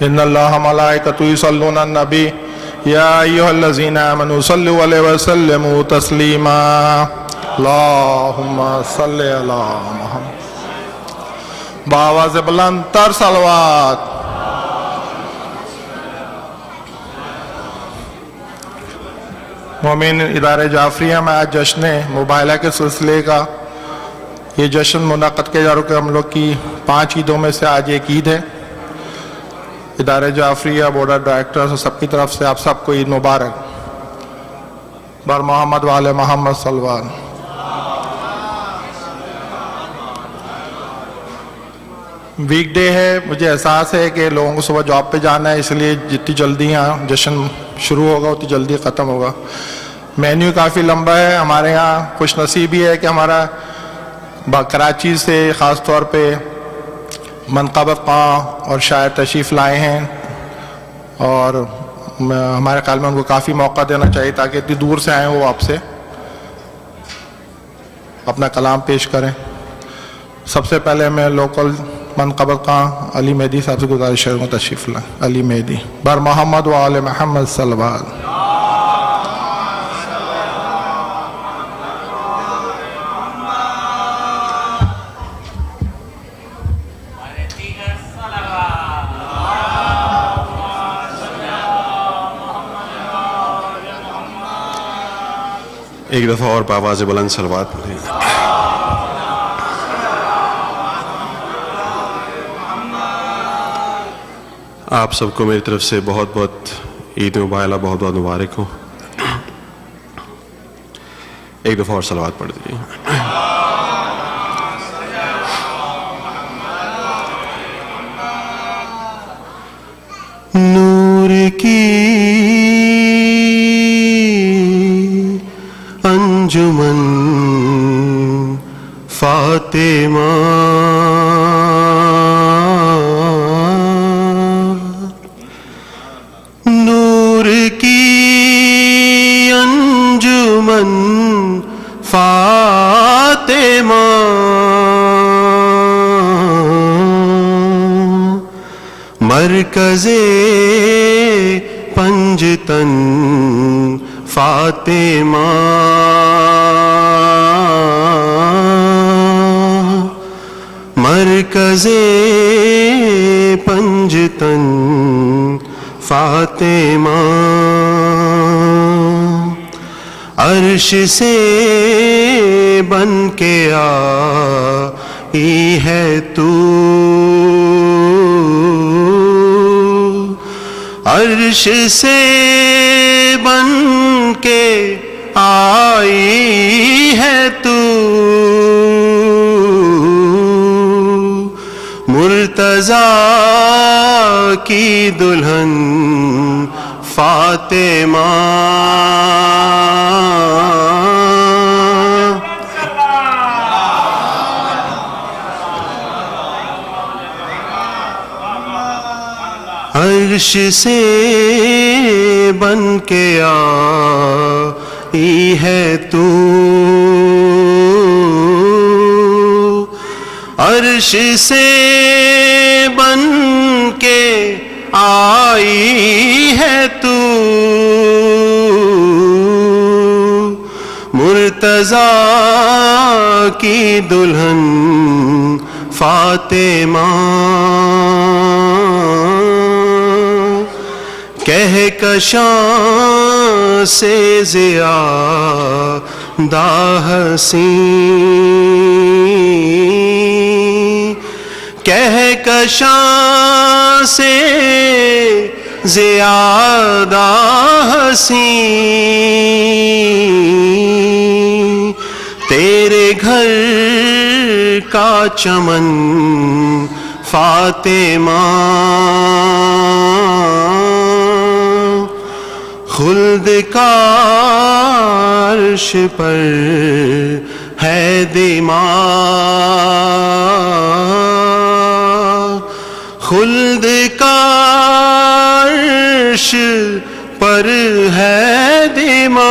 ان اللہ ملائکتہ یصلون علی النبی یا ایھا الذین آمنوا صلوا علیہ وسلموا تسلیما اللہم صلی علی محمد بآواز بلند تر صلوات۔ مومن ادارے جعفریہ میں آج جشن مباہلہ کے سلسلے کا یہ جشن منعقد کیا جا رہا ہے۔ ہم لوگ کی 5 عیدوں میں سے آج ایک عید ہے۔ ادارے جعفریہ بورڈ آف ڈائریکٹرز سب کی طرف سے آپ سب کو عید مبارک۔ بر محمد وآل محمد صلی اللہ علیہ وسلم۔ ویک ڈے ہے، مجھے احساس ہے کہ لوگوں کو صبح جاب پہ جانا ہے، اس لیے جتنی جلدی یہاں جشن شروع ہوگا اتنی جلدی ختم ہوگا۔ مینیو کافی لمبا ہے۔ ہمارے یہاں خوش نصیبی ہے کہ ہمارا کراچی سے خاص طور پہ منقبت خاں اور شاعر تشریف لائے ہیں، اور ہمارے خیال میں ان کو کافی موقع دینا چاہیے تاکہ اتنی دور سے آئیں وہ آپ سے اپنا کلام پیش کریں۔ سب سے پہلے میں لوکل منقبت خاں علی مہدی صاحب سے گزارش ہے تشریف لائیں۔ علی مہدی بر محمد وآل محمد صلی اللہ علیہ وسلم۔ ایک دفعہ اور بآواز بلند صلوات پڑھیں۔ آپ سب کو میری طرف سے بہت بہت عید مبارک، بہت بہت مبارک ہو۔ ایک دفعہ اور صلوات پڑھ دیجیے۔ نور کی انجمن فاطمہ نور کی انجمن فاطمہ مرکز پنجتن فاطمہ مرکز پنجتن فاطمہ عرش سے بن کے آئی ہے تو عرش سے بن کے آئی ہے تو مرتضیٰ کی دلہن فاطمہ عرش سے بن کے آئی ہے تو عرش سے بن کے آئی ہے تو مرتضیٰ کی دلہن فاطمہ کہکشاں سے زیادہ حسین کہکشاں سے زیادہ حسین تیرے گھر کا چمن فاطمہ خلد کا عرش پر ہے دماغ خلد کا عرش پر ہے دماغ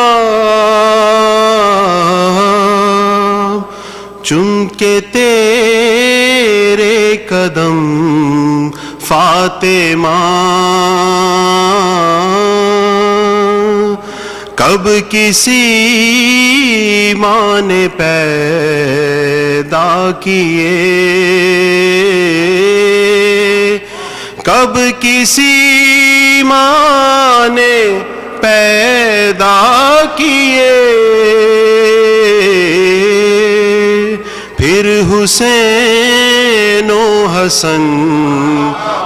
چن کے تیرے قدم فاطمہ کب کسی ماں نے پیدا کیے کب کسی ماں نے پیدا کیے پھر حسین و حسن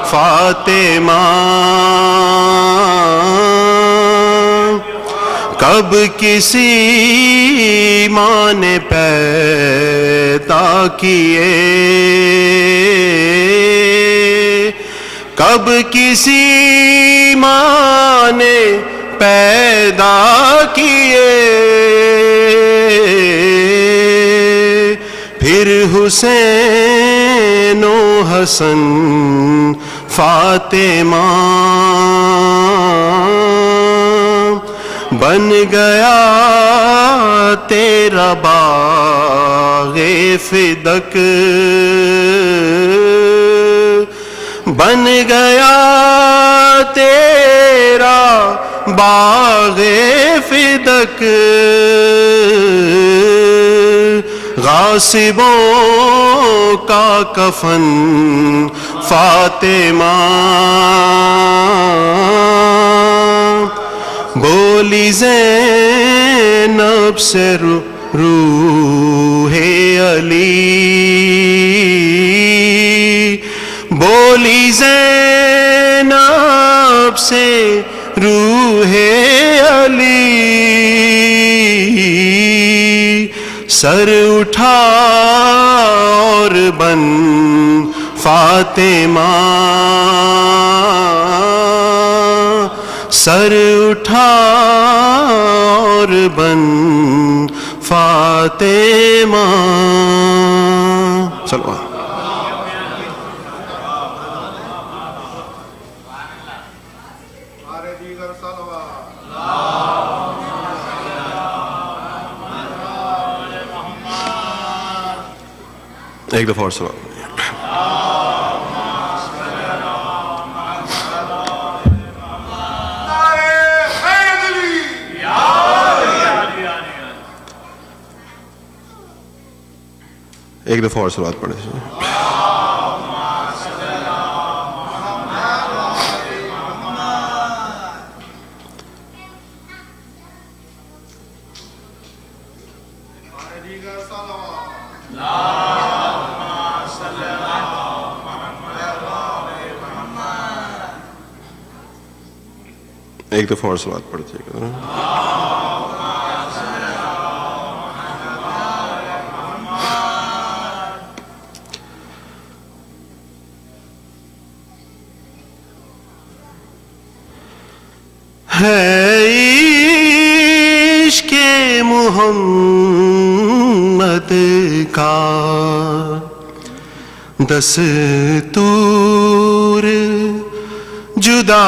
فاطمہ کب کسی ماں نے پیدا کیے کب کسی ماں نے پیدا کیے پھر حسین و حسن فاطمہ بن گیا تیرا باغ فدق بن گیا تیرا باغ فدق غاصبوں کا کفن فاطمہ بولی زینب سے روح علی بولی زینب سے روح علی سر اٹھا اور بن فاطمہ سر اٹھا اور بن فاطمہ چلو ایک دفعہ اور سوال ایک دفعہ اور سوال پڑھیں ایک دفعہ اور سوال پڑھتے ہیں عشق محمد کا دستور جداگانہ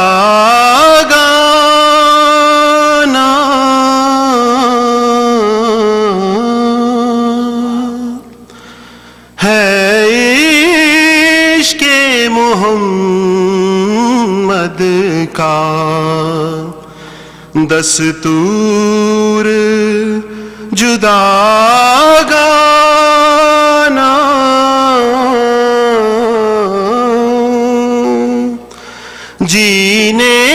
ہے عشق محمد کا دستور جداگانہ جینے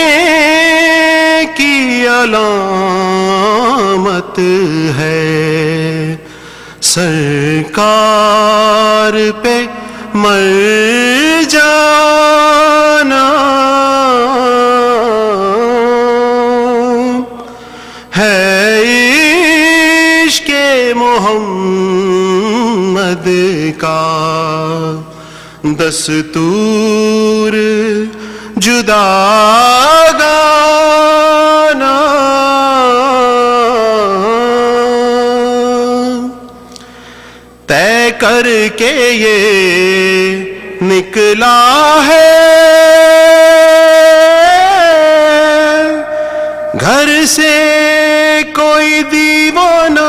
کی علامت ہے سرکار پہ مر جانا ہے عشق محمد کا دستور جداگانہ طے کر کے یہ نکلا ہے گھر سے کوئی دیوانہ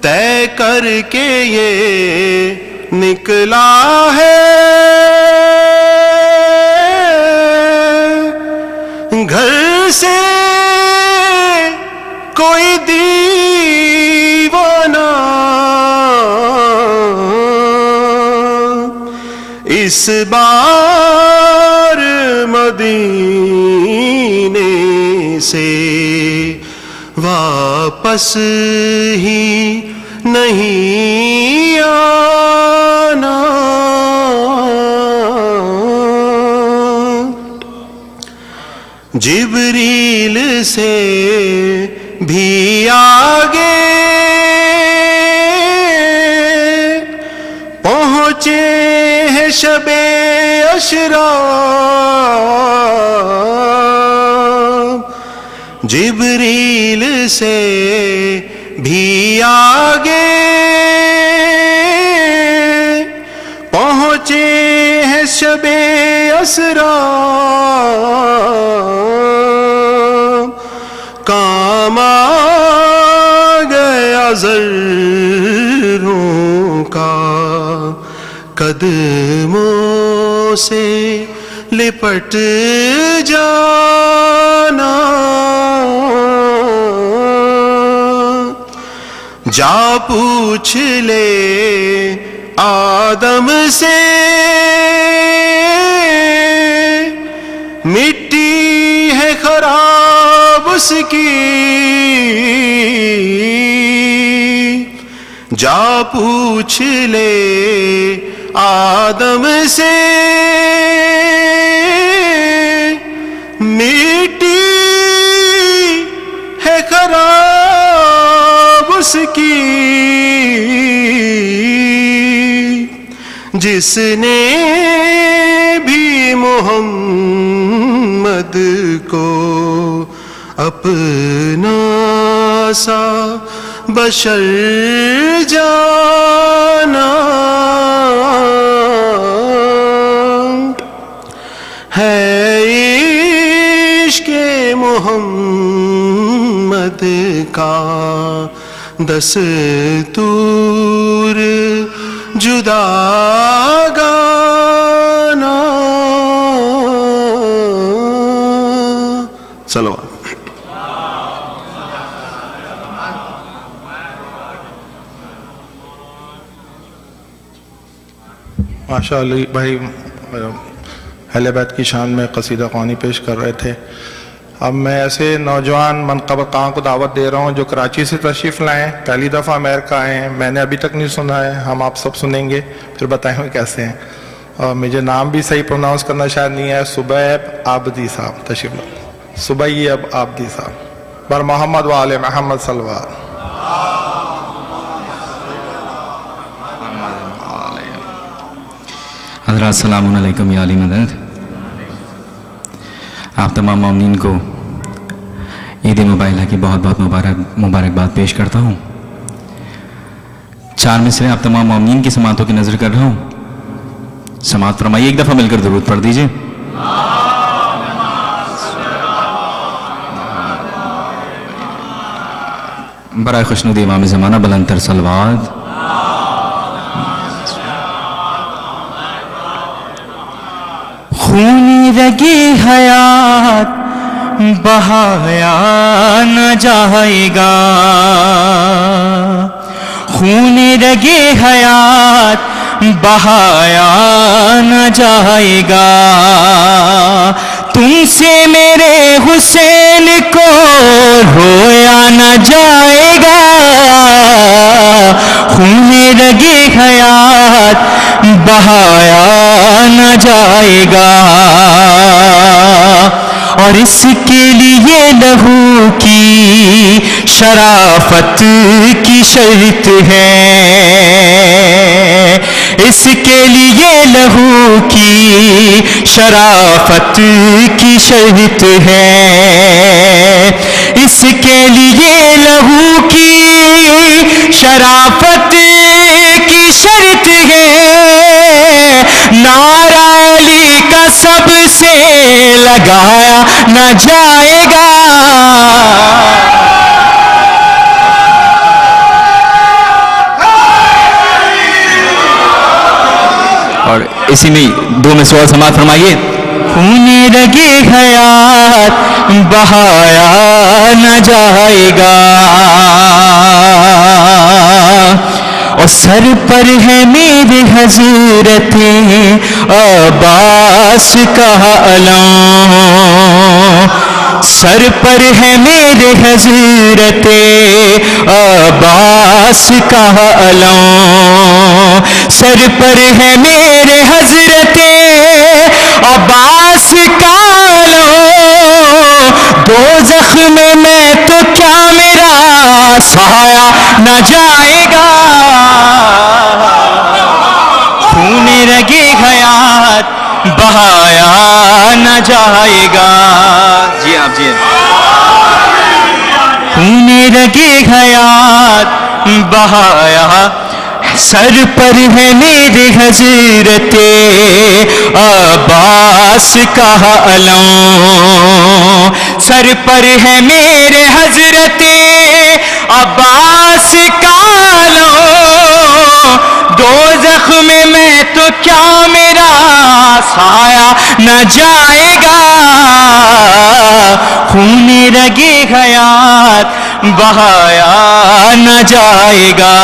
طے کر کے یہ نکلا ہے گھر سے کوئی دیوانہ اس بار مدینے سے واپس ہی نہیں آنا. جبریل سے بھی آگے پہنچے ہیں شب عشرا. جبریل سے بھی آگے پہنچے ہیں شب اسرا. کام آ گیا ذروں کا قدموں سے لپٹ جانا. جا پوچھ لے آدم سے مٹی ہے خراب اس کی. جا پوچھ لے آدم سے مٹی ہے خراب اس کی جس نے بھی محمد کو اپنا سا بشر جانا. ہے عشق محمد کا دستور جدا گانا. صلوات. ماشاء اللہ بھائی اہل بیت کی شان میں قصیدہ خوانی پیش کر رہے تھے. اب میں ایسے نوجوان منقبہ کہاں کو دعوت دے رہا ہوں جو کراچی سے تشریف لائیں, پہلی دفعہ امریکہ آئے ہیں, میں نے ابھی تک نہیں سنا ہے, ہم آپ سب سنیں گے پھر بتائیں گے کیسے ہیں. اور مجھے نام بھی صحیح پروناؤنس کرنا شاید نہیں ہے. صبیب عابدی صاحب تشریف لائیں. صبیب عابدی صاحب بر محمد و آل محمد صلوات. حضرات السلام علیکم یا علی مدد. آپ تمام مومنین کو عید مبارکہ کی بہت بہت مبارکباد پیش کرتا ہوں. 4 مصرے آپ تمام مومنین کی سماعتوں کی نظر کر رہا ہوں. سماعت فرمائیے, ایک دفعہ مل کر درود پڑھ دیجئے. برائے خوشنودی امام زمانہ بلند تر صلوات. خونی رگی حیات بہایا نہ جائے گا. خون رگی حیات بہایا نہ جائے گا. تم سے میرے حسین کو رویا نہ جائے گا. خون رگی حیات بہایا نہ جائے گا. اور اس کے لیے لہو کی شرافت کی شرط ہے. اس کے لیے لہو کی شرافت کی شرط ہے. اس کے لیے لہو کی شرافت کی شرط ہے. نعرہ علی کا سب سے لگایا نہ جائے گا. اسی میں دو میں سوال سماعت فرمائیے. خون رگے حیات بہایا نہ جائے گا اور سر پر ہے میرے حضرت عباس کا علم. سر پر ہے میرے حضرت عباس کا علم. سر پر ہے میرے حضرت عباس کا علم. دوزخ میں تو کیا میرا سایہ نہ جائے گا. خون رگے حیات بہایا نہ جائے گا. جی آپ جی. خون رگے حیات بہایا. سر پر ہے میرے حضرت عباس کا علم. سر پر ہے میرے حضرت عباس کا علم. دوزخ میں تو کیا میرا سایہ نہ جائے گا. خون رگے حیات بہایا نہ جائے گا.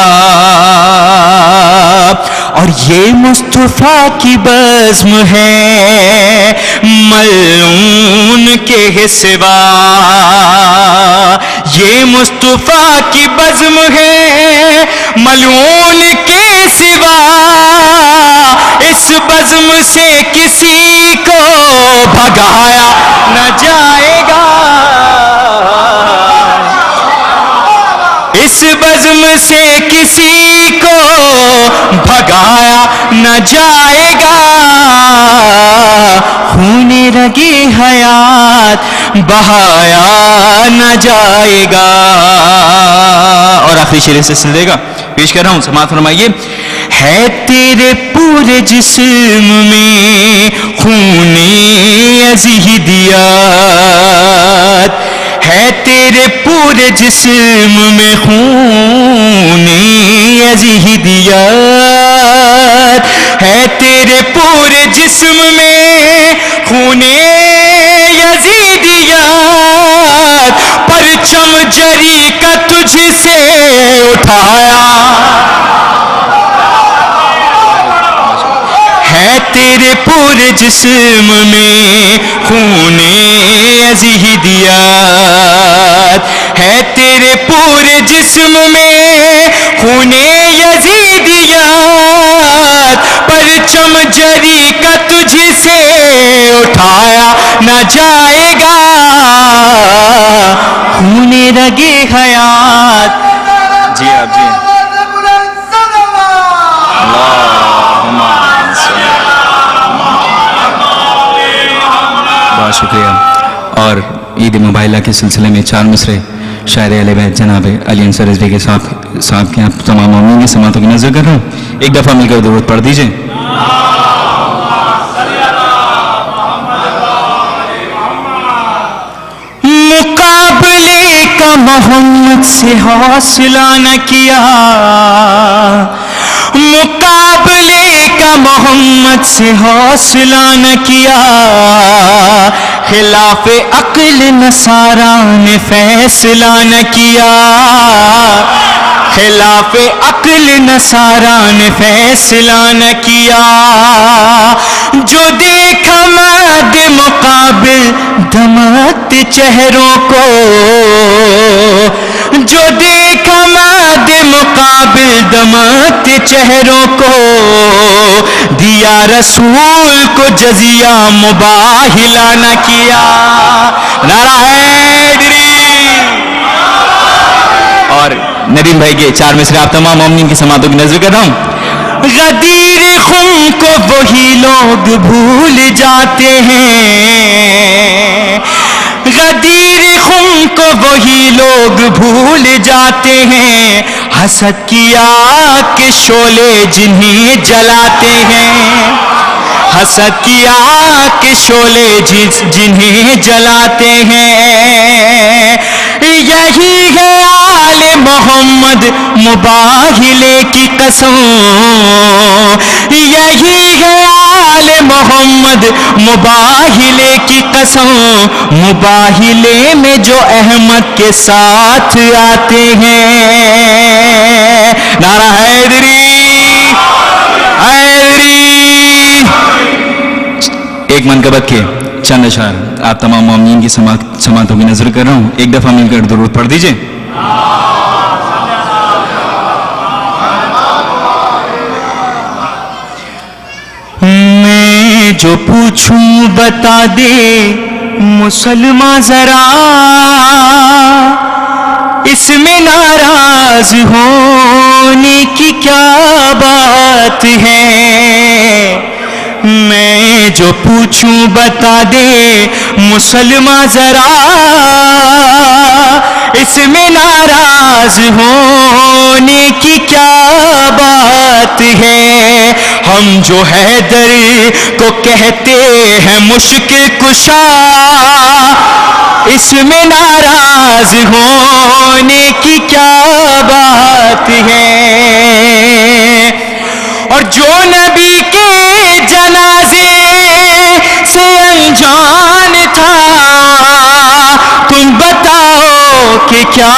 اور یہ مصطفیٰ کی بزم ہے ملعون کے سوا. یہ مصطفیٰ کی بزم ہے ملعون کے سوا. اس بزم سے کسی کو بھگایا نہ جائے گا. اس بزم سے کسی کو بھگایا نہ جائے گا. خون رگے حیات بہایا نہ جائے گا. اور آخری شعر سے سلسلے کا پیش کر رہا ہوں, سماعت فرمائیے. ہے تیرے پورے جسم میں خون ازہدیات. ہے تیرے پورے جسم میں خون ازہدیات. ہے تیرے پورے جسم میں خون ازہدیات. پرچم جری کا تجھ سے اٹھایا. ہے تیرے پورے جسم میں خون ازہدیات. ہے تیرے پورے جسم میں خون ازہدیات. پرچم جری کا تجھ سے اٹھایا نہ جائے گا. خون رگے حیات. جی آپ جی. بہت شکریہ. اور عید مباہلہ کے سلسلے میں 4 مصرے شاعر اہل بیت جناب علی انصار رضوی کے صاحب کے آپ تمام مومنین کی سماعتوں کی نظر کر رہا ہوں. ایک دفعہ مل کر درود پڑھ دیجئے. مقابلے کا محمد سے حوصلہ نہ کیا. مقابلے کا محمد سے حوصلہ نہ کیا. خلاف عقل نصارا نے فیصلہ نہ کیا. خلاف عقل نصارا نے فیصلہ نہ کیا. جو دیکھا ماد مقابل دمکتے چہروں کو. جو دیکھا ماد مقابل دمکتے چہروں کو. دیا رسول کو جزیہ مباہلہ نہ کیا. نعرہ حیدری. اور ندیم بھائی کے 4 مصرے آپ تمام مومنین کی سماعتوں کی نظر کر رہا ہوں. غدیر خم کو وہی لوگ بھول جاتے ہیں. غدیر خم کو وہی لوگ بھول جاتے ہیں. حسد کی آگ کے شعلے جنہیں جلاتے ہیں. حسد کی آگ کے شعلے جنہیں جلاتے ہیں. یہی ہے آل محمد مباہلے کی قسم. یہی ہے محمد مباہلے کی قسم، مباہلے میں جو احمد کے ساتھ آتے ہیں. نعرہ حیدری حیدری. ایک منقبت کے چند اشعار آپ تمام مومنین کی سماعتوں کی نظر کر رہا ہوں. ایک دفعہ مل کر درود پڑھ دیجئے. میں جو پوچھوں بتا دے مسلمان ذرا، اس میں ناراض ہونے کی کیا بات ہے. میں جو پوچھوں بتا دے مسلمان ذرا، اس میں ناراض ہونے کی کیا بات ہے. ہم جو حیدر کو کہتے ہیں مشکل کشا، اس میں ناراض ہونے کی کیا بات ہے. اور جو نبی کے جنازے سے انجان تھا، تم بتاؤ کہ کیا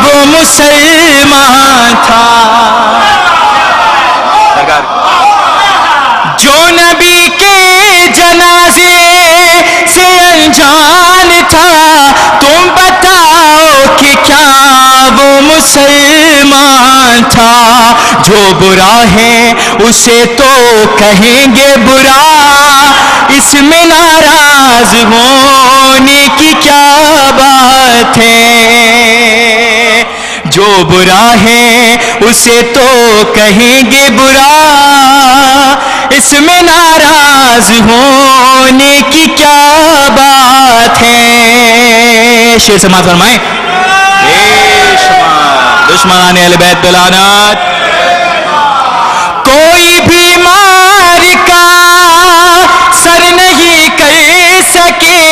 وہ مسلمان تھا. جو نبی کے جنازے سے انجان تھا، تم بتاؤ کہ کیا وہ مسلمان تھا. جو برا ہے اسے تو کہیں گے برا، اس میں ناراض ہونے کی کیا بات ہے. جو برا ہے اسے تو کہیں گے برا، اس میں ناراض ہونے کی کیا بات ہے. شیر سماعت فرمائیں. دشمنان اہل بیت پہ لعنت. کوئی بیمار کا سر نہیں کر سکے،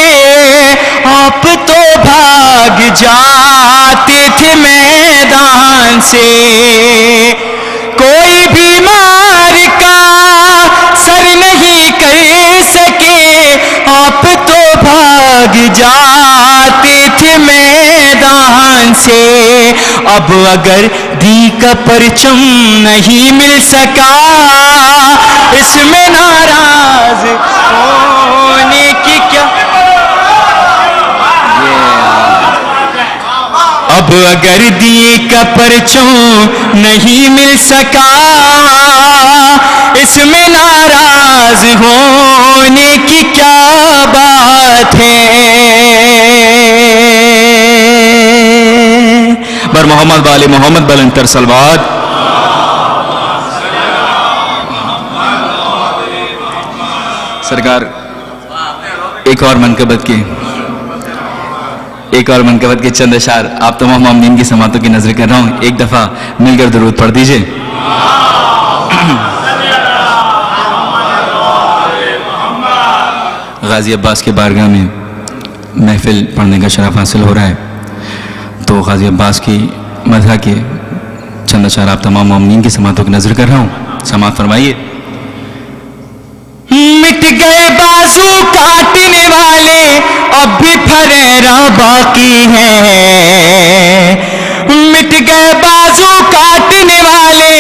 آپ تو بھاگ جاتے تھے میدان سے. کوئی بیمار کا سر نہیں کر سکے، آپ تو بھاگ جاتے تھے میدان سے. اب اگر دی کا پرچم نہیں مل سکا، اس میں ناراض ہونے کی کیا. اب اگر دی کا پرچم نہیں مل سکا، اس میں ناراض ہونے کی کیا بات ہے. بر محمد والی محمد بلند تر صلوات. سرکار ایک اور منقبت کے چند اشعار آپ تمام مومنین کی سماعتوں کی نظر کر رہا ہوں. ایک دفعہ مل کر درود پڑھ دیجئے. غازی عباس کے بارگاہ میں محفل پڑھنے کا شرف حاصل ہو رہا ہے، تو غازی عباس کی مدح کے چند اشعار آپ تمام مومنین کی سماعتوں کی نظر کر رہا ہوں. سماعت فرمائیے. مٹ گئے بازو کاٹنے والے، اب بھی پھریرا باقی ہے. مٹ گئے بازو کاٹنے والے،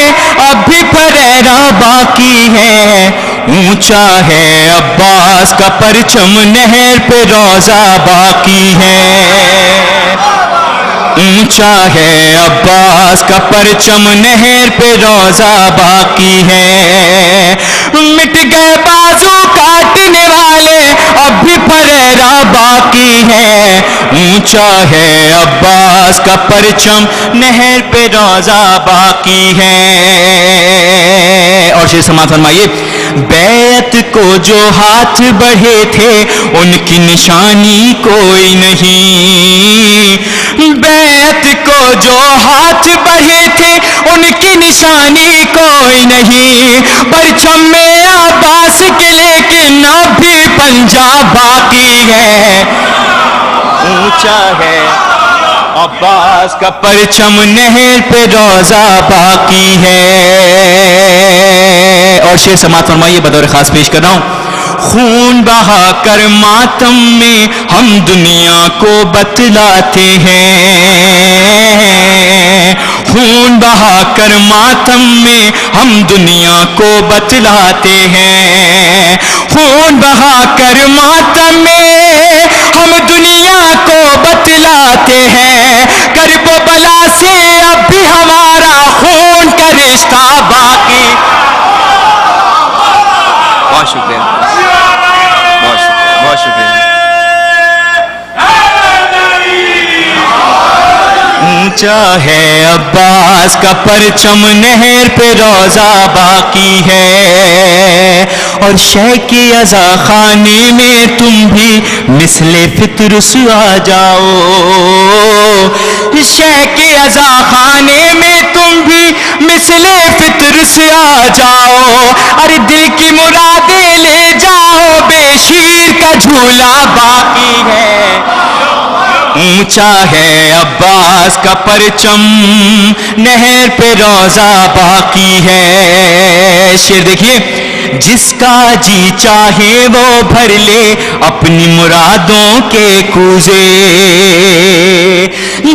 اب بھی پھریرا باقی ہے. اونچا ہے عباس کا پرچم، نہر پہ روزہ باقی ہے. اونچا ہے عباس کا پرچم، نہر پہ روزہ باقی ہے. مٹ گئے بازو کاٹنے والے، اب بھی پھریرا باقی ہے. اونچا ہے عباس کا پرچم، نہر پہ روزہ باقی ہے. اور شیر سماعت فرمائیے. بیعت کو جو ہاتھ بڑھے تھے، ان کی نشانی کوئی نہیں. بیعت کو جو ہاتھ بڑھے تھے، ان کی نشانی کوئی نہیں. پرچم میں عباس کے لیکن اب بھی پنجاب باقی ہے. اونچا ہے عباس کا پرچم، نہر پہ روزہ باقی ہے. اور شیر سماعت فرمائیے. بطور خاص پیش کر رہا ہوں. خون بہا کر ماتم میں ہم دنیا کو بتلاتے ہیں، خون بہا کر ماتم میں ہم دنیا کو بتلاتے ہیں، خون بہا کر ماتم میں ہم دنیا کو بتلاتے ہیں، کرب و بلا سے اب بھی ہمارا خون کا رشتہ باقی. بہت شکریہ، بہت شکریہ، بہت شکریہ. اونچا ہے عباس کا پرچم، نہر پہ روزہ باقی ہے، اور شہ کے عزا خانے میں تم بھی مثل فطرس آ جاؤ، شہ کے عزا خانے میں تم بھی مثل فطرس آ جاؤ، ارے دل کی مرادیں لے جاؤ، بے شیر کا جھولا باقی ہے. اونچا ہے عباس کا پرچم، نہر پہ روزہ باقی ہے. شعر دیکھیے، جس کا جی چاہے وہ بھر لے اپنی مرادوں کے کوزے،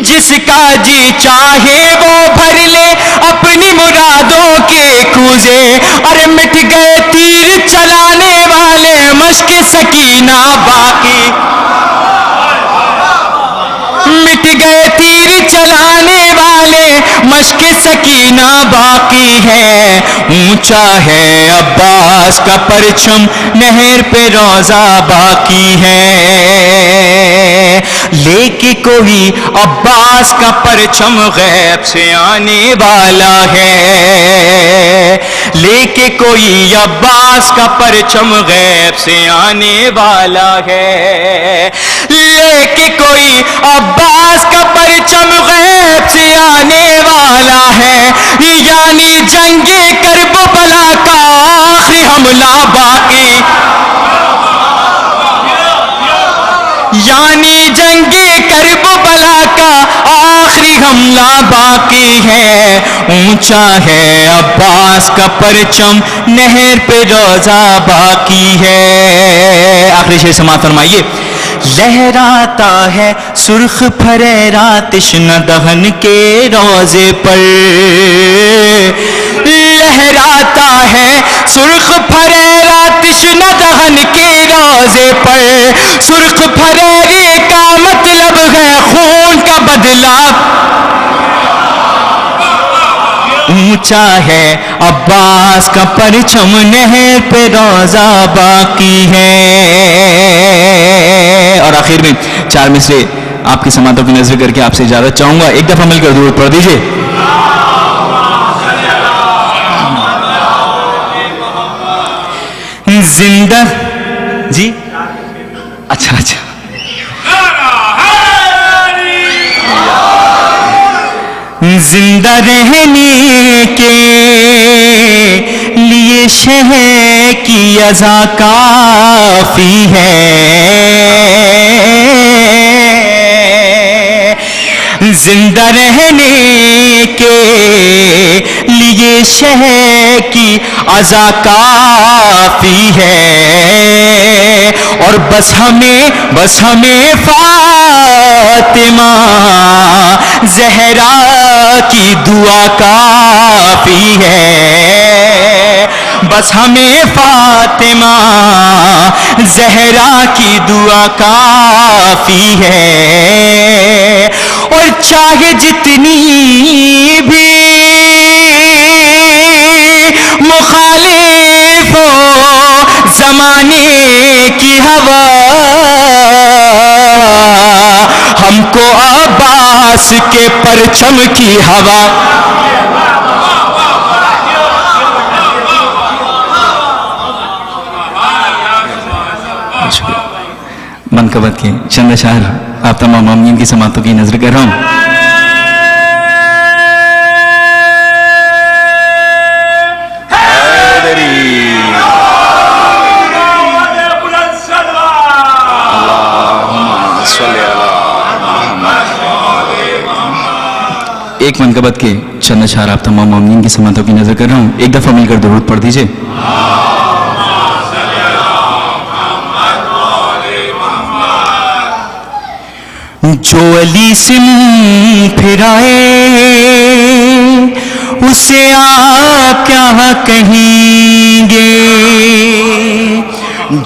جس کا جی چاہے وہ بھر لے اپنی مرادوں کے کوزے، ارے مٹ گئے تیر چلانے والے، مشق سکینہ باقی، مٹ گئے تیر چلانے والے، مشق سکینہ باقی ہے. اونچا ہے عباس کا پرچم، نہر پہ روزہ باقی ہے. لے کے کوئی عباس کا پرچم غیب سے آنے والا ہے، لے کے کوئی عباس کا پرچم غیب سے آنے والا ہے، لے کے کوئی عباس کا پرچم غیب سے آنے والا ہے، یعنی جنگ کرب و بلا کا آخری حملہ باقی، یعنی جنگ کرب و بلا کا آخری حملہ باقی ہے. اونچا ہے عباس کا پرچم، نہر پہ روزہ باقی ہے. آخری شعر سماعت فرمائیے. لہراتا ہے سرخ پھریرا تشنہ دہن کے روزے پر، لہراتا ہے سرخ پھریرا تشنہ دہن کے روزے پر، سرخ پھریرے کا مطلب ہے خون کا بدلہ. اونچا ہے عباس کا پرچم، نہر پہ روزہ باقی ہے. اور آخر میں 4 مصرے آپ کی سماعتوں کی نظر کر کے آپ سے اجازت چاہوں گا. ایک دفعہ مل کر درود پڑھ دیجیے. زندہ جی اچھا زندہ رہنے کے لیے شہر کی عزا کافی ہے، زندہ رہنے کے لیے شہر کی عزا کافی ہے، اور بس ہمیں فاطمہ زہرا کی دعا کافی ہے، بس ہمیں فاطمہ زہرا کی دعا کافی ہے. اور چاہے جتنی بھی مخالف ہو زمانے کی ہوا، ہم کو عباس کے پرچم کی ہوا. منقبت کے چند اشعار آپ تمام مومنین کی سماعتوں کی نظر کر رہا ہوں. ایک منقبت کے چند اشعار آپ تمام مومنین کی سماعتوں کی نظر کر رہا ہوں. ایک دفعہ مل کر درود پڑھ دیجیے. جو علی سے منہ پھرائے اسے آپ کیا کہیں گے،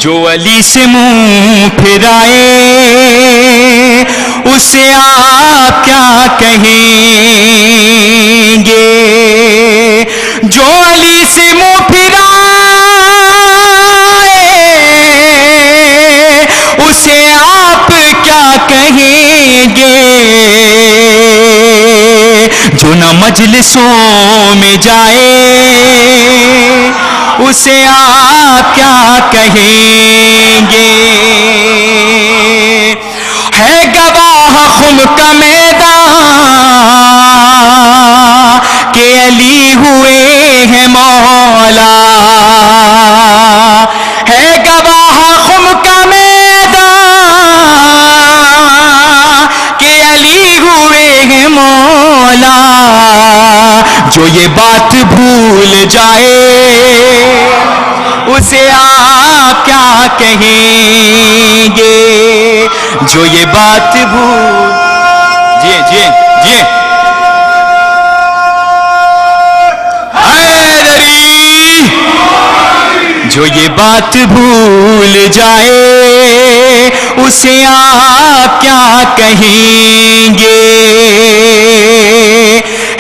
جو علی سے منہ پھرائے اسے آپ کیا کہیں گے، جو علی سے منہ پھرائے اسے آپ کیا کہیں گے، جو نہ مجلسوں میں جائے اسے آپ کیا کہیں گے، ہے گواہ خم کا میدان کہ علی ہوئے ہیں مولا، ہے گواہ خم کا میدان کہ علی ہوئے ہیں مولا، جو یہ بات بھول جائے اسے آپ کیا کہیں گے، جو یہ بات بھول جی حیدری، جو یہ بات بھول جائے اسے آپ کیا کہیں گے،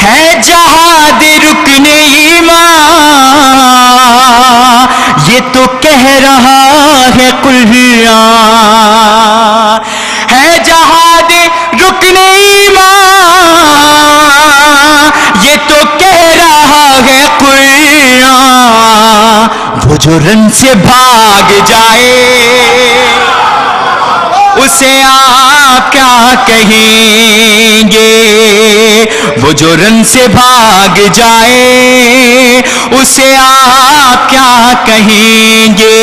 ہے جہاد رکن ایمان یہ تو کہہ رہا ہے قرآن، ہے جہاد رکن ایمان یہ تو کہہ رہا ہے قرآن، وہ جو رن سے بھاگ جائے اسے آپ کیا کہیں گے، وہ جو رن سے بھاگ جائے اسے آپ کیا کہیں گے،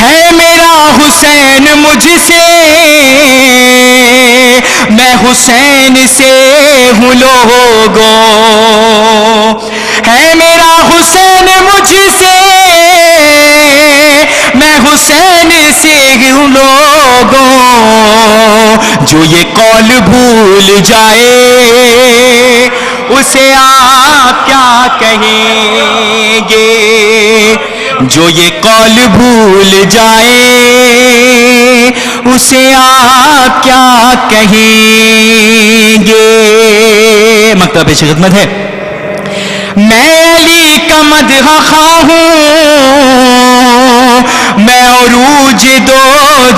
ہے میرا حسین مجھ سے میں حسین سے ہوں لوگوں، ہے میرا حسین مجھ سے میں حسین سے ہوں لوگوں، جو یہ قول بھول جائے اسے آپ کیا کہیں گے، جو یہ قول بھول جائے اسے آپ کیا کہیں گے۔ مکتبہ پیش خدمت ہے، میں علی کا مدح خواہ ہوں، میں عروج دو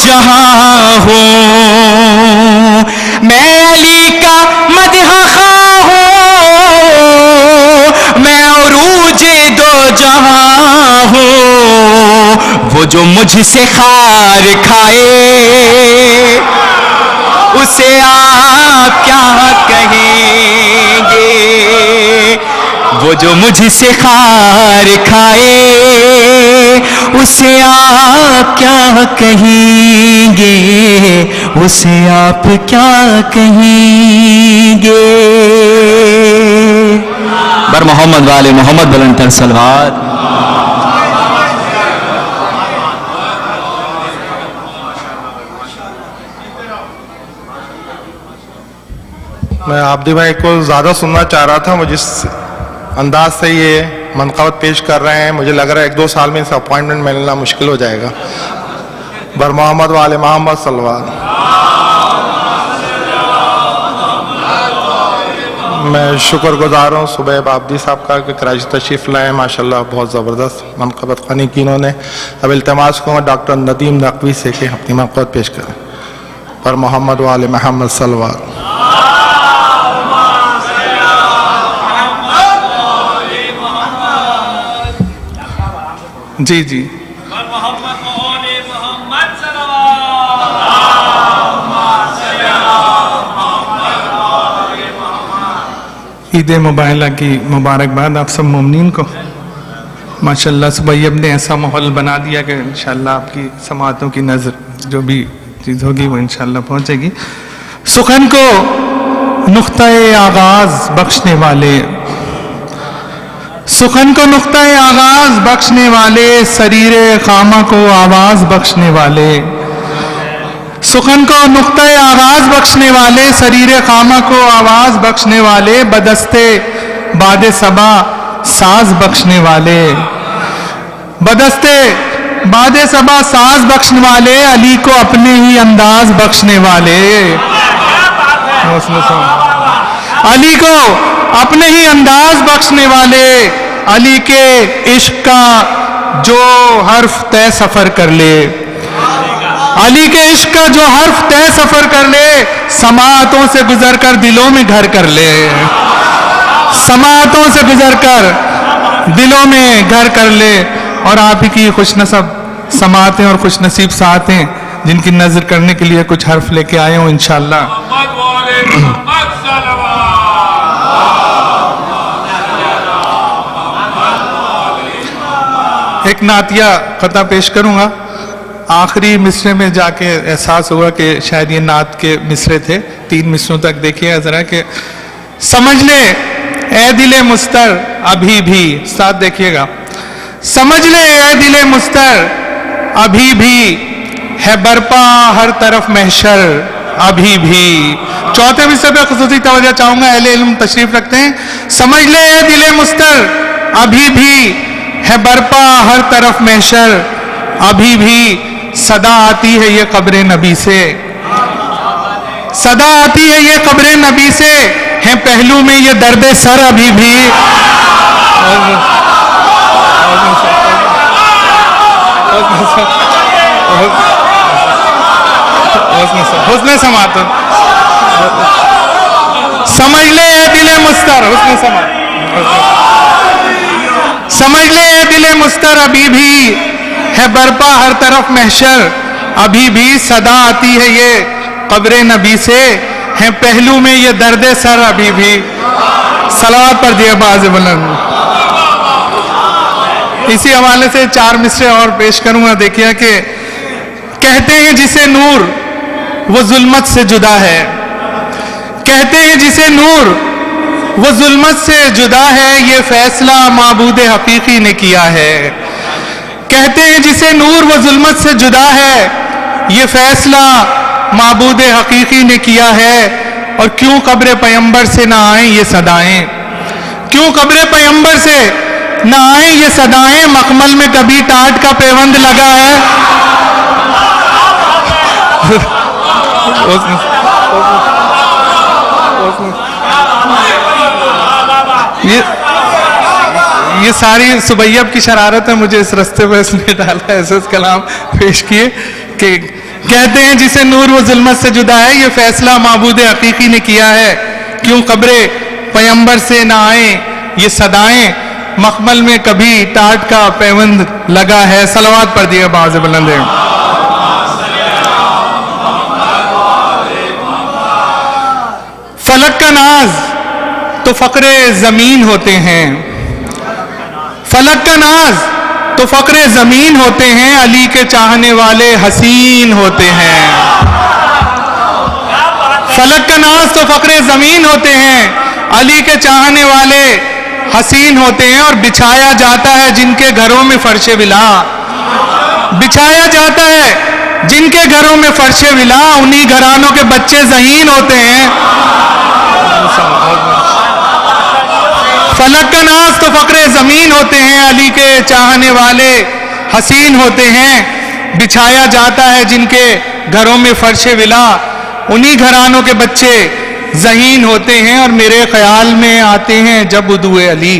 جہاں ہوں، میں علی کا مدح خواہ ہوں، میں عروج دو جہاں ہوں، وہ جو مجھ سے خار کھائے اسے آپ کیا کہیں گے، وہ جو مجھ سے خار کھائے اسے آپ کیا کہیں گے، اسے آپ کیا کہیں گے۔ بر محمد والے محمد بلند تر صلوات۔ میں عابدی بھائی کو زیادہ سننا چاہ رہا تھا، وہ جس انداز سے یہ منقبت پیش کر رہے ہیں مجھے لگ رہا ہے 1-2 سال میں اس اپوائنٹمنٹ ملنا مشکل ہو جائے گا۔ بر محمد والے محمد صلوات۔ میں شکر گزار ہوں صبح عابدی صاحب کا کہ کراچی تشریف لائے، ماشاءاللہ بہت زبردست منقبت خوانی کی انہوں نے۔ اب التماس کو ڈاکٹر ندیم نقوی سے کہ اپنی منقبت پیش کریں۔ بر محمد والے محمد صلوات۔ جی جی عید مباہلہ کی مبارکباد آپ سب مومنین کو۔ ماشاءاللہ صبح اب نے ایسا ماحول بنا دیا کہ انشاءاللہ آپ کی سماعتوں کی نظر جو بھی چیز ہوگی وہ انشاءاللہ پہنچے گی۔ سخن کو نقطۂ آغاز بخشنے والے، سخن کو نقطۂ آغاز بخشنے والے، سریر خامہ کو آواز بخشنے والے، سخن کو نقطۂ آغاز بخشنے والے، سریر خامہ کو آواز بخشنے والے، بدستے باد صبا ساز بخشنے والے، بدستے باد صبا ساز بخشنے والے، علی کو اپنے ہی انداز بخشنے والے، علی کو اپنے ہی انداز بخشنے والے، علی کے عشق کا جو حرف طے سفر کر لے، علی کے عشق کا جو حرف طے سفر کر لے، سماعتوں سے گزر کر دلوں میں گھر کر لے، سماعتوں سے گزر کر دلوں میں گھر کر لے۔ اور آپ ہی کی خوش نصب سماعتیں اور خوش نصیب ساعتیں جن کی نظر کرنے کے لیے کچھ حرف لے کے آئے ہوں انشاءاللہ۔ ایک نعتیہ قطع پیش کروں گا، آخری مصرے میں جا کے احساس ہوا کہ شاید یہ نعت کے مصرے تھے، 3 مصروں تک دیکھیے گا ذرا کہ سمجھ لے اے دل مستر ابھی بھی، ساتھ دیکھیے گا، سمجھ لے اے دل مستر ابھی بھی ہے برپا ہر طرف محشر ابھی بھی۔ چوتھے مصرے پہ خصوصی توجہ چاہوں گا، اہل علم تشریف رکھتے ہیں۔ سمجھ لے اے دل مستر ابھی بھی ہے برپا ہر طرف محشر ابھی بھی، صدا آتی ہے یہ قبر نبی سے، صدا آتی ہے یہ قبر نبی سے، ہے پہلو میں یہ درد سر ابھی بھی۔ حسن سماعت، سمجھ لے اے دل مستر، حسن سماعت، سمجھ لے اے دل مستر ابھی بھی ہے برپا ہر طرف محشر ابھی بھی، صدا آتی ہے یہ قبر نبی سے، ہے پہلو میں یہ درد سر ابھی بھی۔ صلوات پر دیے باز بلند۔ اسی حوالے سے 4 مصرے اور پیش کروں گا، دیکھیے کہ کہتے ہیں جسے نور وہ ظلمت سے جدا ہے، کہتے ہیں جسے نور وہ ظلمت سے جدا ہے، یہ فیصلہ معبود حقیقی نے کیا ہے، کہتے ہیں جسے نور وہ ظلمت سے جدا ہے، یہ فیصلہ معبود حقیقی نے کیا ہے، اور کیوں قبر پیغمبر سے نہ آئیں یہ صدائیں، کیوں قبر پیغمبر سے نہ آئیں یہ صدائیں، مخمل میں کبھی ٹاٹ کا پیوند لگا ہے۔ یہ ساری سبیب کی شرارت ہے، مجھے اس رستے پہ اس نے ڈالا، ایسے کلام پیش کیے کہ کہتے ہیں جسے نور وہ ظلمت سے جدا ہے، یہ فیصلہ معبود حقیقی نے کیا ہے، کیوں قبر پیغمبر سے نہ آئیں یہ صدائیں، مخمل میں کبھی ٹاٹ کا پیوند لگا ہے۔ صلوات پر دیے باز بلند۔ فلک کا ناز تو فقر زمین ہوتے ہیں، فلک کا ناز تو فقر زمین ہوتے ہیں، علی کے چاہنے والے حسین ہوتے ہیں، فلک کا ناز تو فقر زمین ہوتے ہیں، علی کے چاہنے والے حسین ہوتے ہیں، اور بچھایا جاتا ہے جن کے گھروں میں فرش ولا، بچھایا جاتا ہے جن کے گھروں میں فرش ولا، انہی گھرانوں کے بچے ذہین ہوتے ہیں۔ فلک کا ناز تو فقر زمین ہوتے ہیں، علی کے چاہنے والے حسین ہوتے ہیں، بچھایا جاتا ہے جن کے گھروں میں فرش ولا، انہی گھرانوں کے بچے ذہین ہوتے ہیں۔ اور میرے خیال میں آتے ہیں جب عدو علی،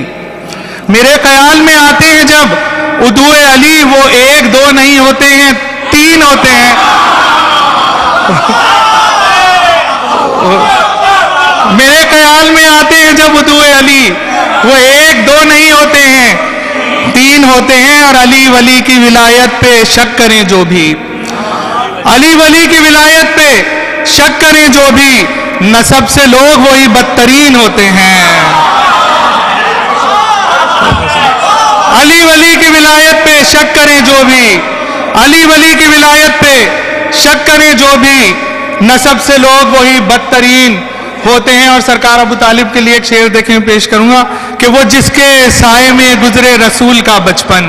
میرے خیال میں آتے ہیں جب عدو علی، وہ 1 2 نہیں ہوتے ہیں، 3 ہوتے ہیں۔ میرے خیال میں آتے ہیں جب عدو علی، وہ 1 2 نہیں ہوتے ہیں، 3 ہوتے ہیں۔ اور علی ولی کی ولایت پہ شک کریں جو بھی، علی ولی کی ولایت پہ شک کریں جو بھی، نسب سے لوگ وہی بدترین ہوتے ہیں۔ علی ولی کی ولایت پہ شک کریں جو بھی، علی ولی کی ولایت پہ شک کریں جو بھی، نسب سے لوگ وہی بدترین ہوتے ہیں۔ اور سرکار ابو طالب کے لیے ایک شعر دیکھیں پیش کروں گا کہ وہ جس کے سائے میں گزرے رسول کا بچپن،